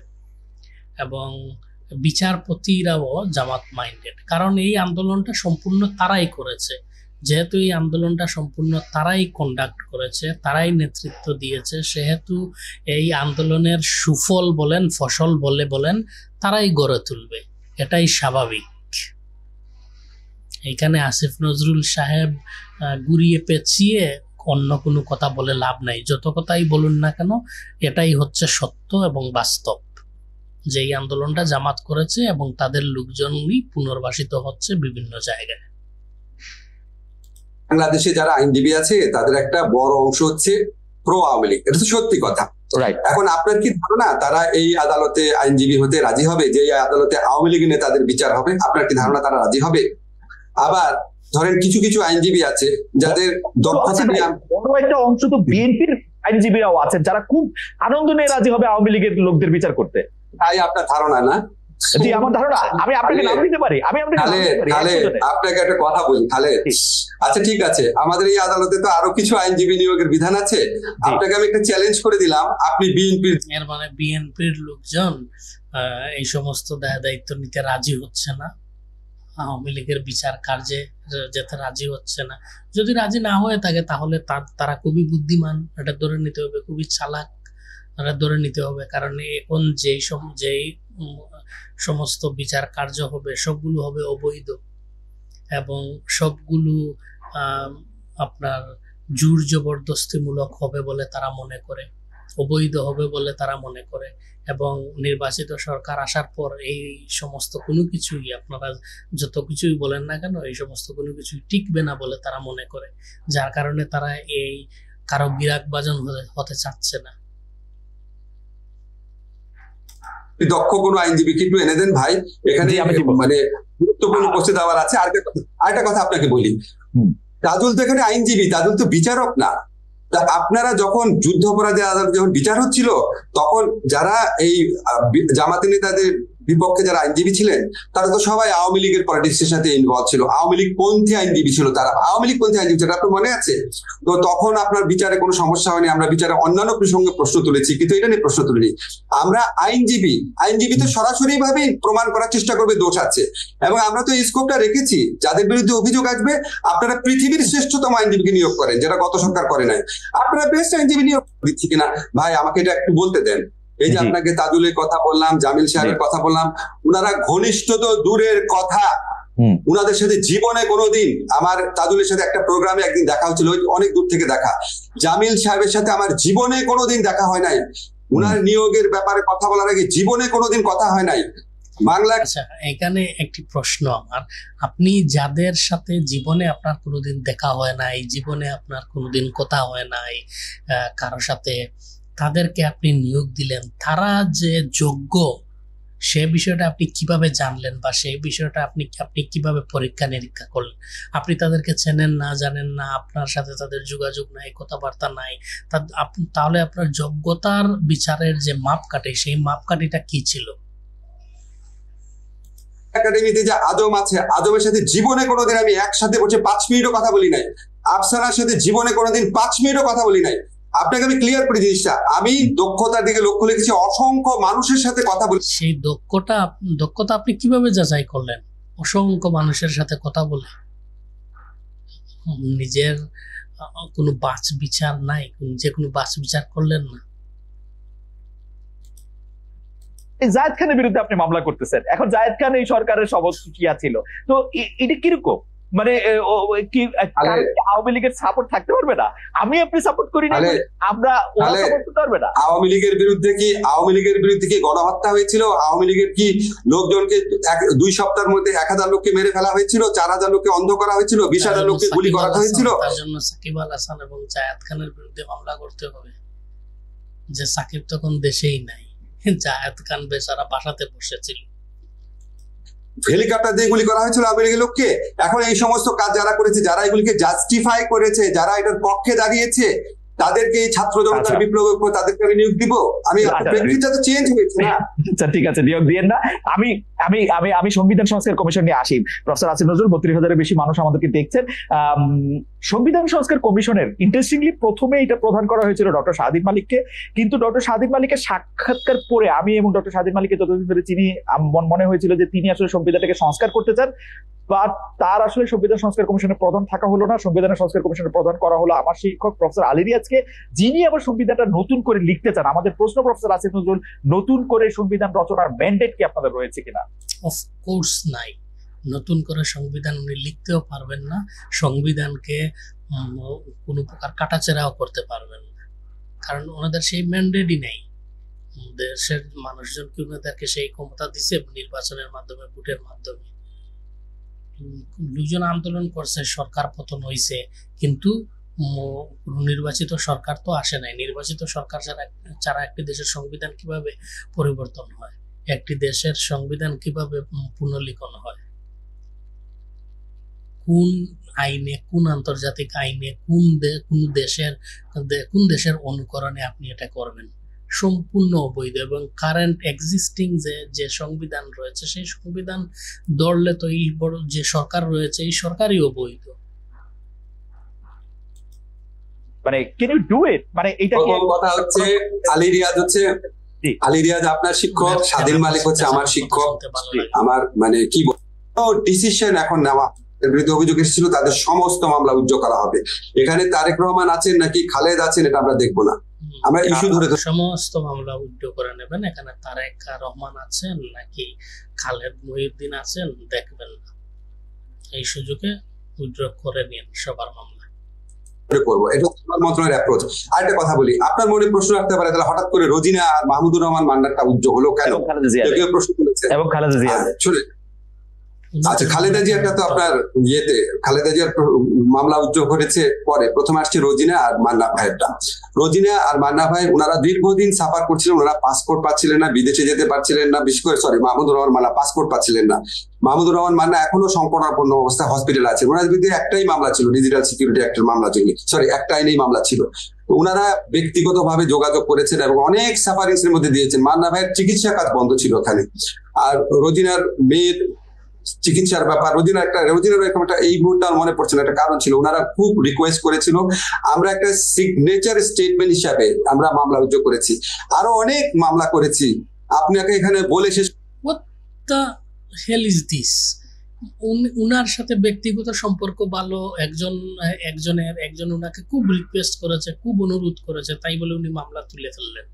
এবং বিচারপতিরাও জামাত মাইন্ডেড। কারণ এই আন্দোলনটা সম্পূর্ণ তারাই করেছে। যেহেতু এই আন্দোলনটা সম্পূর্ণ তারাই কন্ডাক্ট করেছে, তারাই নেতৃত্ব দিয়েছে, সেহেতু এই আন্দোলনের সুফল বলেন, ফসল বলেন, তারাই গড়ে তুলবে, এটাই স্বাভাবিক। এখানে আসিফ নজরুল সাহেব গুড়িয়ে পেঁচিয়ে অন্য কোনো কথা বলে লাভ নাই। যত কথাই বলুন না কেন, এটাই হচ্ছে সত্য এবং বাস্তব যে এই আন্দোলনটা জামাত করেছে এবং তাদের লোকজনই পুনর্বাসিত হচ্ছে বিভিন্ন জায়গায়। বাংলাদেশে যারা আইনজীবী আছে তাদের একটা বড় অংশ হচ্ছে প্রো আওয়ামী লীগ, এটা তো সত্যি কথা। এখন আপনার কি ধারণা তারা এই আদালতে আইনজীবী হতে রাজি হবে? যে এই আদালতে আওয়ামী লীগ নেতাদের বিচার হবে, আপনার কি ধারণা তারা রাজি হবে? আবার ধরেন কিছু কিছু আইনজীবী আছে যাদের দক্ষতা নিয়ে বড় একটা অংশ তো বিএনপির আইনজীবীরাও আছেন যারা খুব আনন্দ নিয়ে রাজি হবে আওয়ামী লীগের লোকদের বিচার করতে। তাই আপনার ধারণা না? জি, আমার ধারণা। আমি আপনাকে নাম দিতে পারি, আপনাকে একটা কথা বলি খালেদ। আচ্ছা ঠিক আছে, আমাদের এই আদালতে তো আরো কিছু আইনজীবী নিয়োগের বিধান আছে। আপনাকে আমি একটা চ্যালেঞ্জ করে দিলাম, আপনি বিএনপির, এর মানে বিএনপির লোকজন এই সমস্ত দায়িত্ব নিতে রাজি হচ্ছে না, আওয়ামী লীগের বিচার কার্যে যেতে রাজি হচ্ছে না। যদি রাজি না হয়ে থাকে তাহলে তারা খুবই বুদ্ধিমান, এটা ধরে নিতে হবে, খুবই চালাক, এটা ধরে নিতে হবে। কারণ এখন যেই সমস্ত বিচার কার্য হবে সবগুলো হবে অবৈধ এবং সবগুলো আপনার জোর জবরদস্তিমূলক হবে বলে তারা মনে করে, অবৈধ হবে বলে তারা মনে করে, এবং নির্বাচিত সরকার আসার পর এই সমস্ত কোনো কিছুই, আপনারা যত কিছুই বলেন না কেন, এই সমস্ত কোনো কিছুই টিকবে না বলে তারা মনে করে, যার কারণে তারা এই কারো বিরাগভাজন হতে চাচ্ছে না। দক্ষ কোনো আইনজীবী কিন্তু এনে দেন ভাই, এখানে জি, আমি দিব। মানে গুরুত্বপূর্ণ উপস্থিত আবার আছে। আরেকটা কথা আপনাকে বলি, তাজুল তো এখানে আইনজীবী, তাজুল তো বিচারক না। তা আপনারা যখন যুদ্ধাপরাধী আদালত যখন বিচার হচ্ছিল, তখন যারা এই জামাতি নেতাদের বিপক্ষে যারা আইনজীবী ছিলেন, তারা তো সবাই আওয়ামী লীগের পলিটিক্সের সাথে ইনভলভ ছিল, আওয়ামী লীগ পন্থী আইনজীবী ছিল, তারা আওয়ামী লীগ পন্থী আইনজীবী ছিল, আপনার মনে আছে? তো তখন আপনার বিচারে কোনো সমস্যা হয়নি, আমরা বিচারে অন্যান্য প্রসঙ্গে প্রশ্ন তুলেছি, কিন্তু এটা নিয়ে প্রশ্ন তুলিনি। আমরা আইনজীবী তো সরাসরি ভাবে প্রমাণ করার চেষ্টা করবে দোষ আছে, এবং আমরা তো এই স্কোপটা রেখেছি, যাদের বিরুদ্ধে অভিযোগ আসবে আপনারা পৃথিবীর শ্রেষ্ঠতম আইনজীবীকে নিয়োগ করেন, যেটা গত সরকার করে নাই। আপনারা বেস্ট আইনজীবী নিয়োগ দিচ্ছি কিনা ভাই, আমাকে এটা একটু বলতে দেন। এই যে আপনাকে তাজুলের কথা বললাম, জামিল সাহেবের কথা বললাম, উনারা ঘনিষ্ঠ তো দূরের কথা, উনাদের সাথে জীবনে কোনোদিন, আমার তাজুলের সাথে একটা প্রোগ্রামে একদিন দেখা হচ্ছিল, অনেক দূর থেকে দেখা। জামিল সাহেবের সাথে আমার জীবনে কোনোদিন দেখা হয় নাই, উনার নিয়োগের ব্যাপারে কথা বলার আগে জীবনে কোনোদিন কথা হয় নাই। বাংলা আচ্ছা, এখানে একটি প্রশ্ন আমার, আপনি যাদের সাথে জীবনে আপনার কোনোদিন দেখা হয় নাই, জীবনে আপনার কোনোদিন কথা হয় নাই কারোর সাথে, তাদেরকে আপনি নিয়োগ দিলেন, তারা যে যোগ্য সে বিষয়টা আপনি কিভাবে জানলেন, বা সেই বিষয়টা আপনি কিভাবে পরীক্ষা নিরীক্ষা করলেন? আপনি তাদেরকে চেনেন না, জানেন না, আপনার সাথে তাদের যোগাযোগ নাই, কথাবার্তা নাই, তাহলে আপনার যোগ্যতার বিচারের যে মাপকাঠি, সেই মাপকাঠিটা কি ছিল? একাডেমিতে যে আজম আছে, আজমের সাথে জীবনে কোনোদিন আমি একসাথে বসে 5 মিনিটও কথা বলি নাই। আফসানার সাথে জীবনে কোনোদিন 5 মিনিটও কথা বলি নাই। আপনাকে আমি ক্লিয়ার করে জিনিসটা, আমি দক্ষতার দিকে লক্ষ্য রেখেছি, অসংখ্য মানুষের সাথে কথা বলি। সেই দক্ষতা আপনি কিভাবে যাচাই করলেন? অসংখ্য মানুষের সাথে কথা বলে? নিজের কোনো বাছ বিচার নাই, যে কোনো বাছ বিচার করলেন না? জায়েদ খানের বিরুদ্ধে আপনি মামলা করতেছেন, এখন জায়েদ খান এই সরকারের সমস্যা ছিল, তো এটা কিরকম? মানে কি আওয়ামী লীগের সাপোর্ট থাকতে পারবে না? আমি আপনি সাপোর্ট করি না, আমরা ওরা সাপোর্ট করতে পারবে না? আওয়ামী লীগের বিরুদ্ধে কি গণহত্যা হয়েছিল? আওয়ামী লীগের কি লোকজনকে 2 সপ্তাহের মধ্যে 1000 লোককে মেরে ফেলা হয়েছিল, 4000 লোককে অন্ধ করা হয়েছিল, 20,000 লোককে গুলি করা হয়েছিল? তার জন্য সাকিব আল হাসান এবং জায়েদ খানের বিরুদ্ধে মামলা করতে হবে। যে সাকিব তখন দেশেই নাই, জায়েদ খান বেচারা বাসাতে বসেছিল। হেলিকপ্টার দিয়ে গুলি করা হয়েছিল আওয়ামী লীগের লোককে। এখন এই সমস্ত কাজ যারা করেছে, যারা এগুলিকে জাস্টিফাই করেছে, যারা এটার পক্ষে দাঁড়িয়েছে, তাদেরকে এই ছাত্র জনতার বিপ্লবের উপর তাদেরকে আমি নিয়োগ দিব? আমি প্রেক্ষিতটা তো চেঞ্জ হয়েছে না। আচ্ছা ঠিক আছে, নিয়োগ দিয়েন না। আমি আমি আমি আমি সংবিধান সংস্কার কমিশন নিয়ে আসি। প্রফেসর আসিফ নজরুল, 32,000-এর বেশি মানুষ আমাদেরকে দেখছেন। সংবিধান সংস্কার কমিশনের ইন্টারেস্টিংলি প্রথমে এটা প্রদান করা হয়েছিল ডক্টর শাহদিন মালিককে, কিন্তু ডক্টর শাহদিন মালিকের সাক্ষাৎকার পরে আমি এবং ডক্টর শাহদিন মালিককে যতদিন ধরে চিনি, মনে হয়েছিল যে তিনি আসলে সংবিধানটাকে সংস্কার করতে চান, বা তার আসলে সংবিধান সংস্কার কমিশনের প্রধান থাকা হলো না। সংবিধানের সংস্কার কমিশনের প্রধান করা হলো আমার শিক্ষক প্রফেসর আলী রিয়াজকে, যিনি আবার সংবিধানটা নতুন করে লিখতে চান। আমাদের প্রশ্ন প্রফেসর আসিফ নজরুল, নতুন করে সংবিধান রচনার ম্যান্ডেট কি আপনাদের রয়েছে কিনা? অফকোর্স নাই, নতুন করে সংবিধান উনি লিখতেও পারবেন না, সংবিধানকে কোনো প্রকার কাটাছেড়াও করতে পারবেন না, কারণ ওনাদের সেই ম্যান্ডেটই নেই। দেশের মানুষজনকে ওনাদেরকে সেই ক্ষমতা দিচ্ছে নির্বাচনের মাধ্যমে, ভোটের মাধ্যমে। দুজন আন্দোলন করছে, সরকার পতন হয়েছে, কিন্তু নির্বাচিত সরকার তো আসে নাই। নির্বাচিত সরকার ছাড়া একটি দেশের সংবিধান কিভাবে পরিবর্তন হয়, একটি দেশের সংবিধান কিভাবে পুনর্লিখন হয়, কোন আইনে, কোন আন্তর্জাতিক আইনে, কোন দেশের অনুকরণে আপনি এটা করবেন? সম্পূর্ণ অবৈধ। এবং কারেন্ট এক্সিস্টিং যে সংবিধান রয়েছে, সেই সংবিধান ধরলে তো এই বড় যে সরকার রয়েছে, এই সরকারই অবৈধ। মানে ক্যান ইউ ডু ইট? মানে এটা কথা হচ্ছে, আলী রিয়াজ আপনার শিক্ষক, স্বাধীন মালিক হচ্ছে আমার শিক্ষক। আমার মানে কি ডিসিশন এখন নেওয়া, বিরুদ্ধে অভিযোগ এসেছিল, তাদের সমস্ত মামলা উজ্জ্বল করা হবে। এখানে তারেক রহমান আছেন নাকি খালেদ আছেন এটা আমরা দেখবো না, আমরা ইস্যু ধরে সমস্ত মামলা উজ্জ্বল করে নেবেন। এখানে তারেক রহমান আছেন নাকি খালেদ মহিউদ্দিন আছেন দেখবেন না, এই সুযোগে উজ্জ্বল করে নিন সবার মামলা। করবো, এটা মন্ত্রণালয়ের অ্যাপ্রোচ। আরেকটা কথা বলি, আপনার মনে প্রশ্ন রাখতে পারে তাহলে হঠাৎ করে রোজিনা আর মাহমুদুর রহমান মান্নারটা উজ্জ্বল হলো কেন, এবং খালেদা জিয়া কেউ প্রশ্ন করেছে। এবং খালেদা জিয়া শুনে আচ্ছা, খালেদা জিয়ারটা তো আপনার খালেদা জিয়ার মামলা উজ্জ্বল করেছে পরে, প্রথমে আসছে রোজিনা আর মান্না ভাইয়েরটা। রোজিনা আর মান্না ভাই ওনারা দীর্ঘদিন সাফার করছিলেন, ওনারা পাসপোর্ট পাচ্ছিলেন না, বিদেশে যেতে পারছিলেন না, বিশেষ করে মাহমুদুর রহমান মান্না পাসপোর্ট পাচ্ছিলেন না। মাহমুদুর রহমান মান্না এখনো সংকটাপন্ন অবস্থায় হসপিটালে আছেন। ওনার বিরুদ্ধে একটাই মামলা ছিল, ডিজিটাল সিকিউরিটি অ্যাক্টের মামলা ছিল, একটা আইনেই মামলা ছিল। ওনারা ব্যক্তিগতভাবে যোগাযোগ করেছেন এবং অনেক সাফারিংস এর মধ্যে দিয়েছেন। মান্না ভাইয়ের চিকিৎসা কাজ বন্ধ ছিল ওখানে। আর রোজিনার মেয়ের চিকিৎসার ব্যাপার, রোজিনার একটা এই মুহূর্তে মনে পড়ছে না, একটা কারণ ছিল, ওনারা খুব রিকোয়েস্ট করেছিল। আমরা একটা সিগনেচার স্টেটমেন্ট হিসাবে আমরা মামলা রুজু করেছি, আরো অনেক মামলা করেছি, আপনাকে এখানে বলে শেষ। What the hell is this? উনার সাথে ব্যক্তিগত সম্পর্ক ভালো, একজন উনাকে খুব রিকোয়েস্ট করেছে, খুব অনুরোধ করেছে, তাই বলে উনি মামলা তুলে ফেললেন।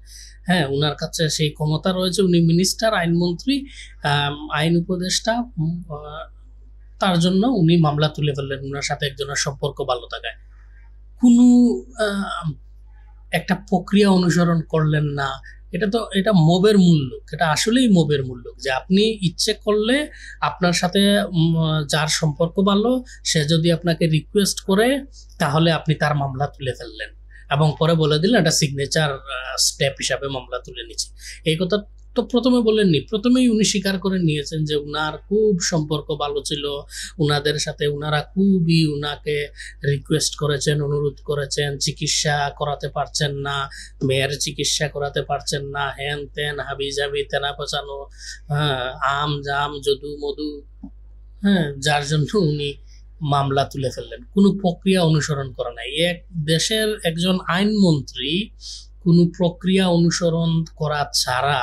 হ্যাঁ, উনার কাছে সেই ক্ষমতা রয়েছে, উনি মিনিস্টার, আইনমন্ত্রী, আইন উপদেষ্টা, তার জন্য উনি মামলা তুলে ফেললেন উনার সাথে একজনের সম্পর্ক ভালো থাকায়। কোনো একটা প্রক্রিয়া অনুসরণ করলেন না। এটা মোবের মূল্য, এটা আসলেই মোবের মূল্য, যে আপনি ইচ্ছে করলে আপনার সাথে যার সম্পর্ক ভালো সে যদি আপনাকে রিকোয়েস্ট করে তাহলে আপনি তার মামলা তুলে ফেললেন এবং পরে বলে দিলেন এটা সিগনেচার স্টেপ হিসাবে মামলা তুলে নিচ্ছি। এই কথা তো প্রথমে বলেননি, প্রথমেই উনি স্বীকার করে নিয়েছেন যে উনার খুব সম্পর্ক ভালো ছিল উনাদের সাথে, উনারা খুবই উনাকে রিকোয়েস্ট করেছেন, অনুরোধ করেছেন, চিকিৎসা করাতে পারছেন না, মেয়ের চিকিৎসা করাতে পারছেন না, হ্যান ত্যান হাবি জাবি তেনা পচানো, হ্যাঁ, আম জাম যদু মধু, হ্যাঁ, যার জন্য উনি মামলা তুলে ফেললেন। কোনো প্রক্রিয়া অনুসরণ করে নাই। এক দেশের একজন আইনমন্ত্রী কোনো প্রক্রিয়া অনুসরণ করা ছাড়া,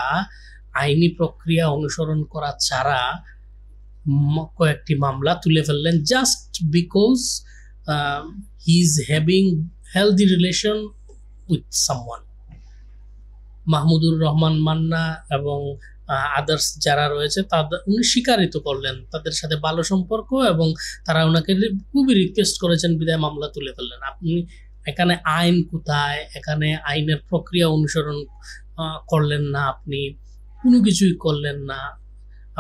আইনি প্রক্রিয়া অনুসরণ করা ছাড়া কয়েকটি মামলা তুলে ফেললেন, just because he is having healthy relation with someone. Mahmudur Rahman Manna এবং আদার্স যারা রয়েছে তাদের উনি স্বীকারিত করলেন তাদের সাথে ভালো সম্পর্ক এবং তারা ওনাকে খুবই রিকোয়েস্ট করেছেন বিদায় মামলা তুলে ফেললেন। আপনি এখানে আইন কোথায়? এখানে আইনের প্রক্রিয়া অনুসরণ করলেন না, আপনি কোনো কিছুই করলেন না,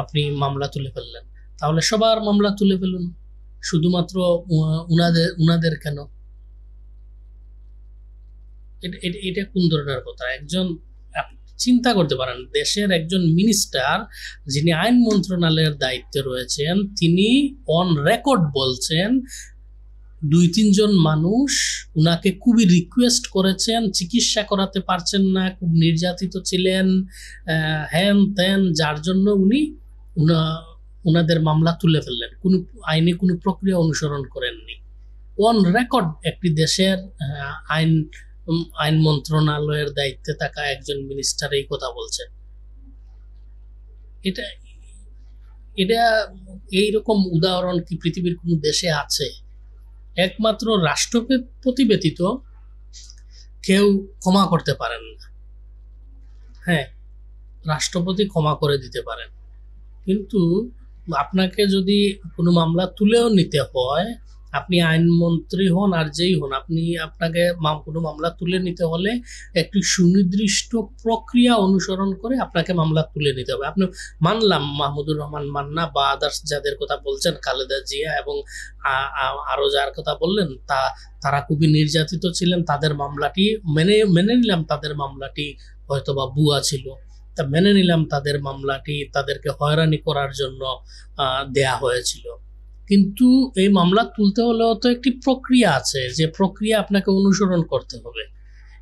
আপনি মামলা তুলে ফেললেন। তাহলে সবার মামলা তুলে ফেলুন, শুধুমাত্র উনাদের কেন? এটা কোন ধরনের কথা? একজন চিন্তা করতে পারেন, দেশের একজন মিনিস্টার যিনি আইন মন্ত্রণালয়ের দায়িত্বে রয়েছেন, তিনি অন রেকর্ড বলছেন 2-3 জন মানুষ উনাকে খুবই রিকোয়েস্ট করেছেন, চিকিৎসা করাতে পারছেন না, খুব নির্যাতিত ছিলেন, হ্যান ত্যান, যার জন্য উনি উনাদের মামলা তুলে ফেললেন, কোনো আইনি কোনো প্রক্রিয়া অনুসরণ করেননি। অন রেকর্ড একটি দেশের আইন মন্ত্রণালয়ের দায়িত্বে থাকা একজন মিনিস্টার এই কথা বলছেন। এটা এইরকম উদাহরণ কি পৃথিবীর কোনো দেশে আছে? একমাত্র রাষ্ট্রপতি ব্যতীত কেউ ক্ষমা করতে পারেন না। হ্যাঁ, রাষ্ট্রপতি ক্ষমা করে দিতে পারেন, কিন্তু আপনাকে যদি কোনো মামলা তুলেও নিতে হয়, আপনি আইনমন্ত্রী হন আর যেই হন, আপনাকে কোনো মামলা তুলে নিতে হলে একটি সুনির্দিষ্ট প্রক্রিয়া অনুসরণ করে আপনাকে মামলা তুলে নিতে হবে। আপনি মানলাম মাহমুদুর রহমান মান্না বা আদার্স যাদের কথা বলছেন, খালেদা জিয়া এবং আরো যার কথা বললেন, তারা খুবই নির্যাতিত ছিলেন, তাদের মামলাটি মেনে নিলাম, তাদের মামলাটি হয়তোবা ভুয়া ছিল, তা মেনে নিলাম তাদের মামলাটি তাদেরকে হয়রানি করার জন্য দেয়া হয়েছিল। কিন্তু এই মামলা তুলতে হলেও তো একটি প্রক্রিয়া আছে, যে প্রক্রিয়া আপনাকে অনুসরণ করতে হবে।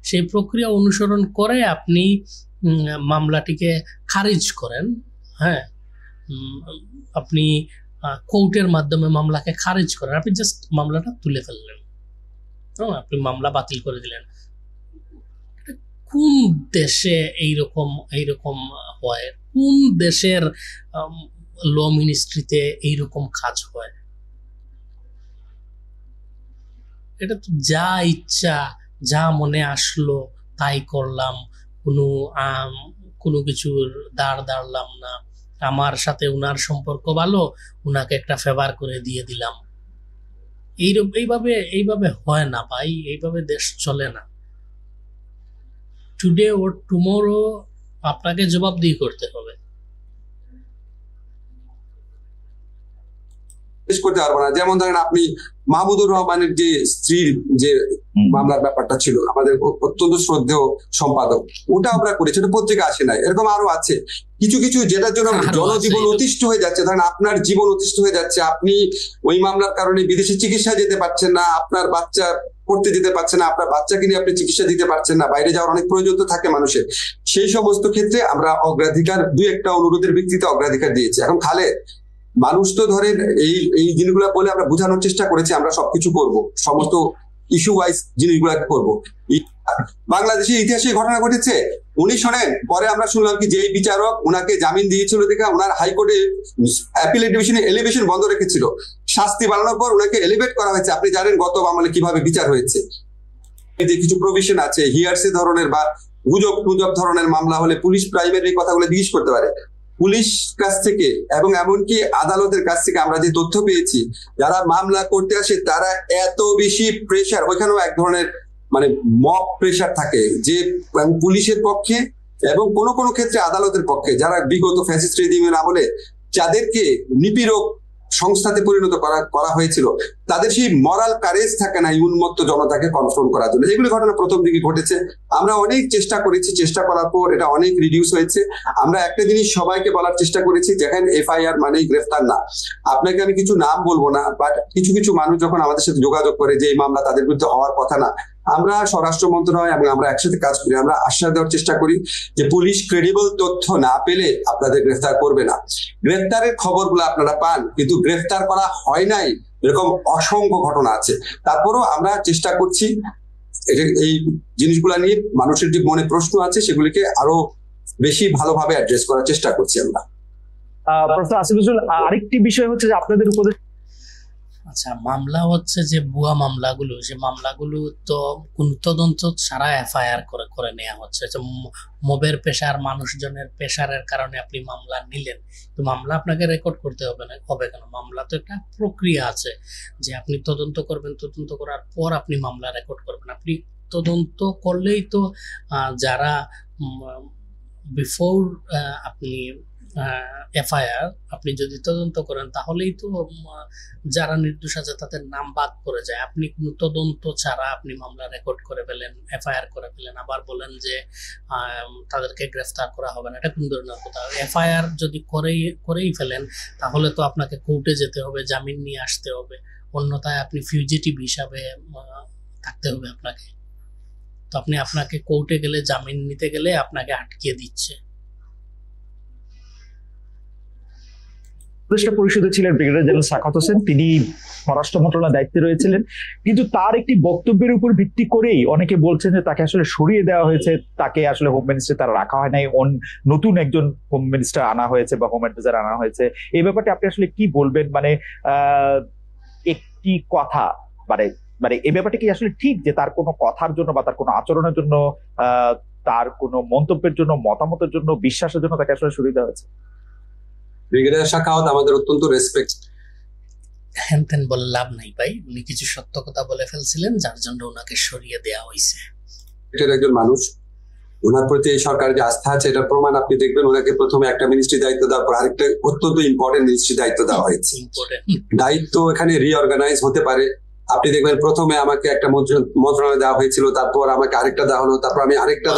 সেই প্রক্রিয়া অনুসরণ করে আপনি মামলাটিকে খারিজ করেন। হ্যাঁ, আপনি কোর্টের মাধ্যমে মামলাকে খারিজ করেন, আপনি জাস্ট মামলাটা তুলে ফেললেন, আপনি মামলা বাতিল করে দিলেন। কোন দেশে এইরকম হয়? কোন দেশের ল মিনিস্ট্রিতে এইরকম কাজ হয়? এটা তো যা ইচ্ছা, যা মনে আসলো তাই করলাম, কোনো কিছুর দাঁড়ালাম না, আমার সাথে উনার সম্পর্ক ভালো, উনাকে একটা ফেভার করে দিয়ে দিলাম। এইভাবে এইভাবে হয় না ভাই, এইভাবে দেশ চলে না। টুডে ওর টুমোরো আপনাকে জবাবদিহি করতে হবে। শেষ করতে পারবো না। যেমন ধরেন আপনি মাহমুদুর রহমানের যে স্ত্রীর যে মামলার ব্যাপারটা ছিল, আমাদের অত্যন্ত শ্রদ্ধেয় সম্পাদক, ওটা আমরা করেছি, ওটা পত্রিকা আসে নাই। এরকম আরো আছে কিছু কিছু যেটার জন্য জনজীবন অতিষ্ঠ হয়ে যাচ্ছে। ধরেন আপনার জীবন অতিষ্ঠ হয়ে যাচ্ছে, আপনি ওই মামলার কারণে বিদেশে চিকিৎসা যেতে পারছেন না, আপনার বাচ্চা পড়তে যেতে পারছেন না, আপনার বাচ্চাকে নিয়ে আপনি চিকিৎসা দিতে পারছেন না, বাইরে যাওয়ার অনেক প্রয়োজন তো থাকে মানুষের। সেই সমস্ত ক্ষেত্রে আমরা অগ্রাধিকার, দুই একটা অনুরোধের ভিত্তিতে অগ্রাধিকার দিয়েছি। এখন খালেদ, মানুষ তো ধরেন এই জিনিসগুলো বলে আমরা বোঝানোর চেষ্টা করেছি আমরা সবকিছু করব, সমস্ত ইস্যু ওয়াইজ জিনিসগুলোকে করবো। বাংলাদেশের ইতিহাসে ঘটনা ঘটেছে, উনি শোনেন, পরে আমরা শুনলাম কি যে বিচারক ওনাকে জামিন দিয়েছিল দেখে ওনার হাইকোর্টে অ্যাপিলেট ডিভিশনে এলিভেশন বন্ধ রেখেছিল। শাস্তি বাড়ানোর পর ওনাকে এলিভেট করা হয়েছে। আপনি জানেন গত আমলে কিভাবে বিচার হয়েছে। যে কিছু প্রভিশন আছে, হিয়ারসে ধরনের বা গুজব ধরনের মামলা হলে পুলিশ প্রাইমারি কথাগুলো জিজ্ঞেস করতে পারে। পুলিশ কাছ থেকে এবং এমনকি আদালতের কাছ থেকে আমরা যে তথ্য পেয়েছি, যারা মামলা করতে আসে তারা এত বেশি প্রেশার, ওইখানেও এক ধরনের মানে মব প্রেশার থাকে যে পুলিশের পক্ষে এবং কোনো কোনো ক্ষেত্রে আদালতের পক্ষে, যারা বিগত ফ্যাসিস্ট রেজিমের আমলে যাদেরকে নিপীড়ক সংস্থাতে পরিণত করা হয়েছিল, তাদের সেই মরাল কারেজ থাকে না এই উন্মত্ত জনতাকে কনফ্রন্ট করার জন্য। এগুলি ঘটনা প্রথম দিকে ঘটেছে। আমরা অনেক চেষ্টা করেছি, চেষ্টা করার পর এটা অনেক রিডিউস হয়েছে। আমরা একটা জিনিস সবাইকে বলার চেষ্টা করেছি, যেখানে এফআইআর মানেই গ্রেফতার না। আপনাকে আমি কিছু নাম বলবো না, বাট কিছু কিছু মানুষ যখন আমাদের সাথে যোগাযোগ করে যে এই মামলা তাদের বিরুদ্ধে হওয়ার কথা না, আমরা স্বরাষ্ট্র মন্ত্রণালয় এবং আমরা একসাথে কাজ করি, আমরা আশ্বাস দেওয়ার চেষ্টা করি যে পুলিশ ক্রেডিবল তথ্য না পেলে আপনাদের গ্রেফতার করবে না। গ্রেফতারের খবরগুলো আপনারা পান, কিন্তু গ্রেফতার করা হয় নাই এরকম অসংখ্য ঘটনা আছে। তারপরও আমরা চেষ্টা করছি এই জিনিসগুলা নিয়ে মানুষের যে মনে প্রশ্ন আছে সেগুলিকে আরো বেশি ভালোভাবে অ্যাড্রেস করার চেষ্টা করছি আমরা। প্রফেসর আসিফুল, আরেকটি বিষয় হচ্ছে যে আপনাদের উপদেশ, আচ্ছা, মামলা হচ্ছে যে ভুয়া মামলাগুলো, যে মামলাগুলো তো কোন তদন্ত ছাড়া এফআইআর করে নেওয়া হচ্ছে। মবের পেশার, মানুষজনের পেশারের কারণে আপনি মামলা নিলেন, তো মামলা আপনাকে রেকর্ড করতে হবে না, হবে কেন? মামলা তো একটা প্রক্রিয়া আছে যে আপনি তদন্ত করবেন, তদন্ত করার পর আপনি মামলা রেকর্ড করবেন। আপনি তদন্ত করলেই তো যারা বিফোর আপনি এফআইআর আপনি যদি তদন্ত করেন তাহলেই তো যারা নির্দোষ আছে তাদের নাম বাদ পড়ে যায়। আপনি কোনো তদন্ত ছাড়া আপনি মামলা রেকর্ড করে ফেলেন, এফআইআর করে ফেলেন, আবার বলেন যে তাদেরকে গ্রেফতার করা হবে না। এটা কোন ধরনের কথা? এফআইআর যদি করেই ফেলেন তাহলে তো আপনাকে কোর্টে যেতে হবে, জামিন নিয়ে আসতে হবে, অন্যথায় আপনি ফিউজিটিভ হিসাবে থাকতে হবে আপনাকে। তো আপনাকে কোর্টে গেলে, জামিন নিতে গেলে আপনাকে আটকিয়ে দিচ্ছে। উপদেষ্টা পরিষদে ছিলেন ব্রিগেডিয়ার জেনারেল সাখাওয়াত হোসেন, তিনি স্বরাষ্ট্র মন্ত্রণালয়ের দায়িত্বে রয়েছিলেন, কিন্তু তার একটি বক্তব্যের উপর ভিত্তি করেই অনেকে বলছেন যে তাকে আসলে সরিয়ে দেওয়া হয়েছে, তাকে আসলে হোম মিনিস্টার তারা রাখা হয় নাই, নতুন একজন হোম মিনিস্টার আনা হয়েছে বা হোম অ্যাডভাইজার আনা হয়েছে। এই ব্যাপারটা আপনি আসলে কি বলবেন? মানে একটি কথা, মানে মানে এই ব্যাপারটা কি আসলে ঠিক যে তার কোনো কথার জন্য বা তার কোনো আচরণের জন্য, তার কোনো মন্তব্যের জন্য, মতামতের জন্য, বিশ্বাসের জন্য তাকে আসলে সরিয়ে দেওয়া হয়েছে? ব্রিগেডিয়ার সাখাওয়াত আমাদের অত্যন্ত রেসপেক্ট। হ্যান ত্যান বলে লাভ নাই ভাই, উনি কিছু সত্য কথা বলে ফেলছিলেন যার জন্য ওনাকে সরিয়ে দেওয়া হয়েছে। একজন মানুষ, ওনার প্রতি এই সরকারের যে আস্থা আছে এটার প্রমাণ আপনি দেখবেন। ওনাকে প্রথমে একটা মিনিস্ট্রি দায়িত্ব দেওয়ার পর আরেকটা অত্যন্ত ইম্পর্টেন্ট মিনিস্ট্রি দায়িত্ব দেওয়া হয়েছে। দায়িত্ব এখানে রিঅর্গানাইজ হতে পারে। আপনি দেখবেন প্রথমে আমাকে একটা মন্ত্রণালয় দেওয়া হয়েছিল, তারপর আমাকে আরেকটা দেওয়া হলো, তারপর আমি আরেকটা।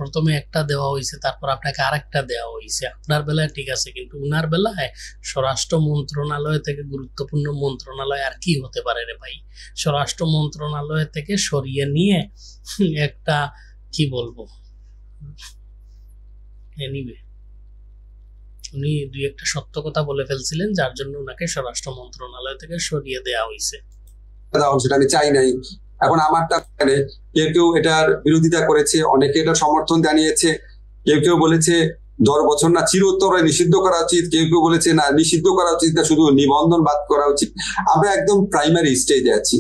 প্রথমে একটা দেওয়া হয়েছে, তারপর আপনাকে আরেকটা দেওয়া হয়েছে। আপনার বেলায় ঠিক আছে, কিন্তু উনার বেলায় স্বরাষ্ট্র মন্ত্রণালয় থেকে গুরুত্বপূর্ণ মন্ত্রণালয় আর কি হতে পারে রে ভাই? স্বরাষ্ট্র মন্ত্রণালয় থেকে সরিয়ে নিয়ে একটা কি বলবো, এনিওয়ে উনি দুই একটা সত্য কথা বলে ফেলছিলেন যার জন্য ওনাকে স্বরাষ্ট্র মন্ত্রণালয় থেকে সরিয়ে দেওয়া হয়েছে। সেটা আমি চাই নাই। এখন আমারটা কেউ কেউ এটার বিরোধিতা করেছে, অনেকে এটা সমর্থন জানিয়েছে। কেউ কেউ বলেছে 10 বছর না চিরতরে নিষিদ্ধ করা উচিত, কেউ কেউ বলেছে না নিষিদ্ধ করা উচিত না, শুধু নিবন্ধন বাদ করা উচিত। আমরা একদম প্রাইমারি স্টেজে আছি,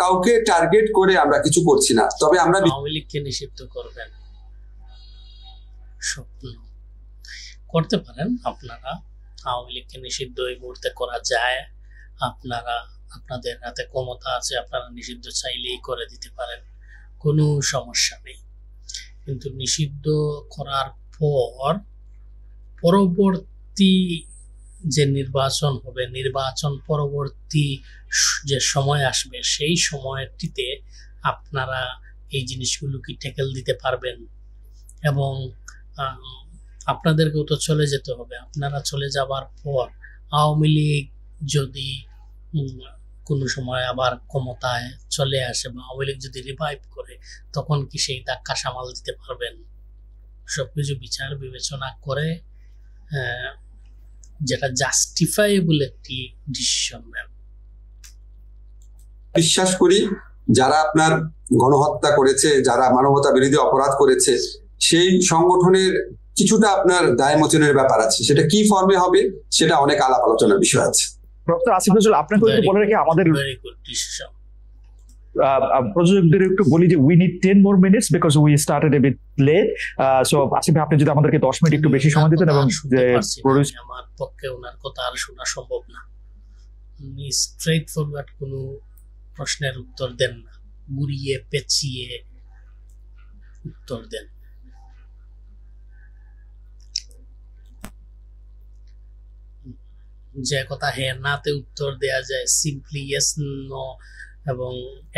কাউকে টার্গেট করে আমরা কিছু করছি না। তবে আমরা আওয়ামী লীগকে নিষিদ্ধ করবেন স্বপ্ন করতে পারেন আপনারা, আওয়ামী লীগকে নিষিদ্ধ এই মুহূর্তে করা যায়। আপনারা আপনাদের হাতে ক্ষমতা আছে, আপনারা নিষিদ্ধ চাইলেই করে দিতে পারেন, কোনো সমস্যা নেই। কিন্তু নিষিদ্ধ করার পর পরবর্তী যে নির্বাচন হবে, নির্বাচন পরবর্তী যে সময় আসবে, সেই সময়টিতে আপনারা এই জিনিসগুলোকে ট্যাকেল দিতে পারবেন। এবং আপনাদেরকেও তো চলে যেতে হবে। আপনারা চলে যাবার পর আওয়ামী লীগ যদি কোনো সময় আবার ক্ষমতায় চলে আসে বা আওয়ামী লীগ যদি রিভাইভ করে, তখন কি সেই ধাক্কা সামাল দিতে পারবেন? সবকিছু বিচার বিবেচনা করে যেটা জাস্টিফাইবল একটি ডিসিশন নেন। বিশ্বাস করি যারা আপনার গণহত্যা করেছে, যারা মানবতা বিরোধী অপরাধ করেছে, সেই সংগঠনের কিছুটা আপনার দায় মোচনের ব্যাপার আছে। সেটা কি ফর্মে হবে সেটা অনেক আলাপ আলোচনার বিষয় আছে। প্রফেসর আসিফ নজরুল, আপনাকে একটু বলে রাখি, আমাদের ভেরি গুড ডিসিশন। প্রযোজকদের একটু বলি যে we need 10 more minutes because we started a bit late. So Asif ভাই, আপনি যদি আমাদেরকে 10 মিনিট একটু বেশি সময় দিতেন। এবং আমার পক্ষে ওনার কথা আর শোনা সম্ভব না। উনি স্ট্রেট ফরওয়ার্ড কোনো প্রশ্নের উত্তর দেন না, ঘুরিয়ে পেঁচিয়ে উত্তর দেন। যে কথা হ্যাঁ নাতে উত্তর দেয়া যায়, সিম্পলি ইয়েস নো এবং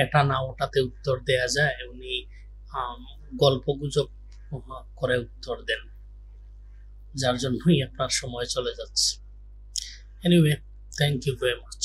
এটা না ওটাতে উত্তর দেয়া যায়, উনি গল্প গুজব করে উত্তর দেন, যার জন্যই আপনার সময় চলে যাচ্ছে। Anyway, thank you very much.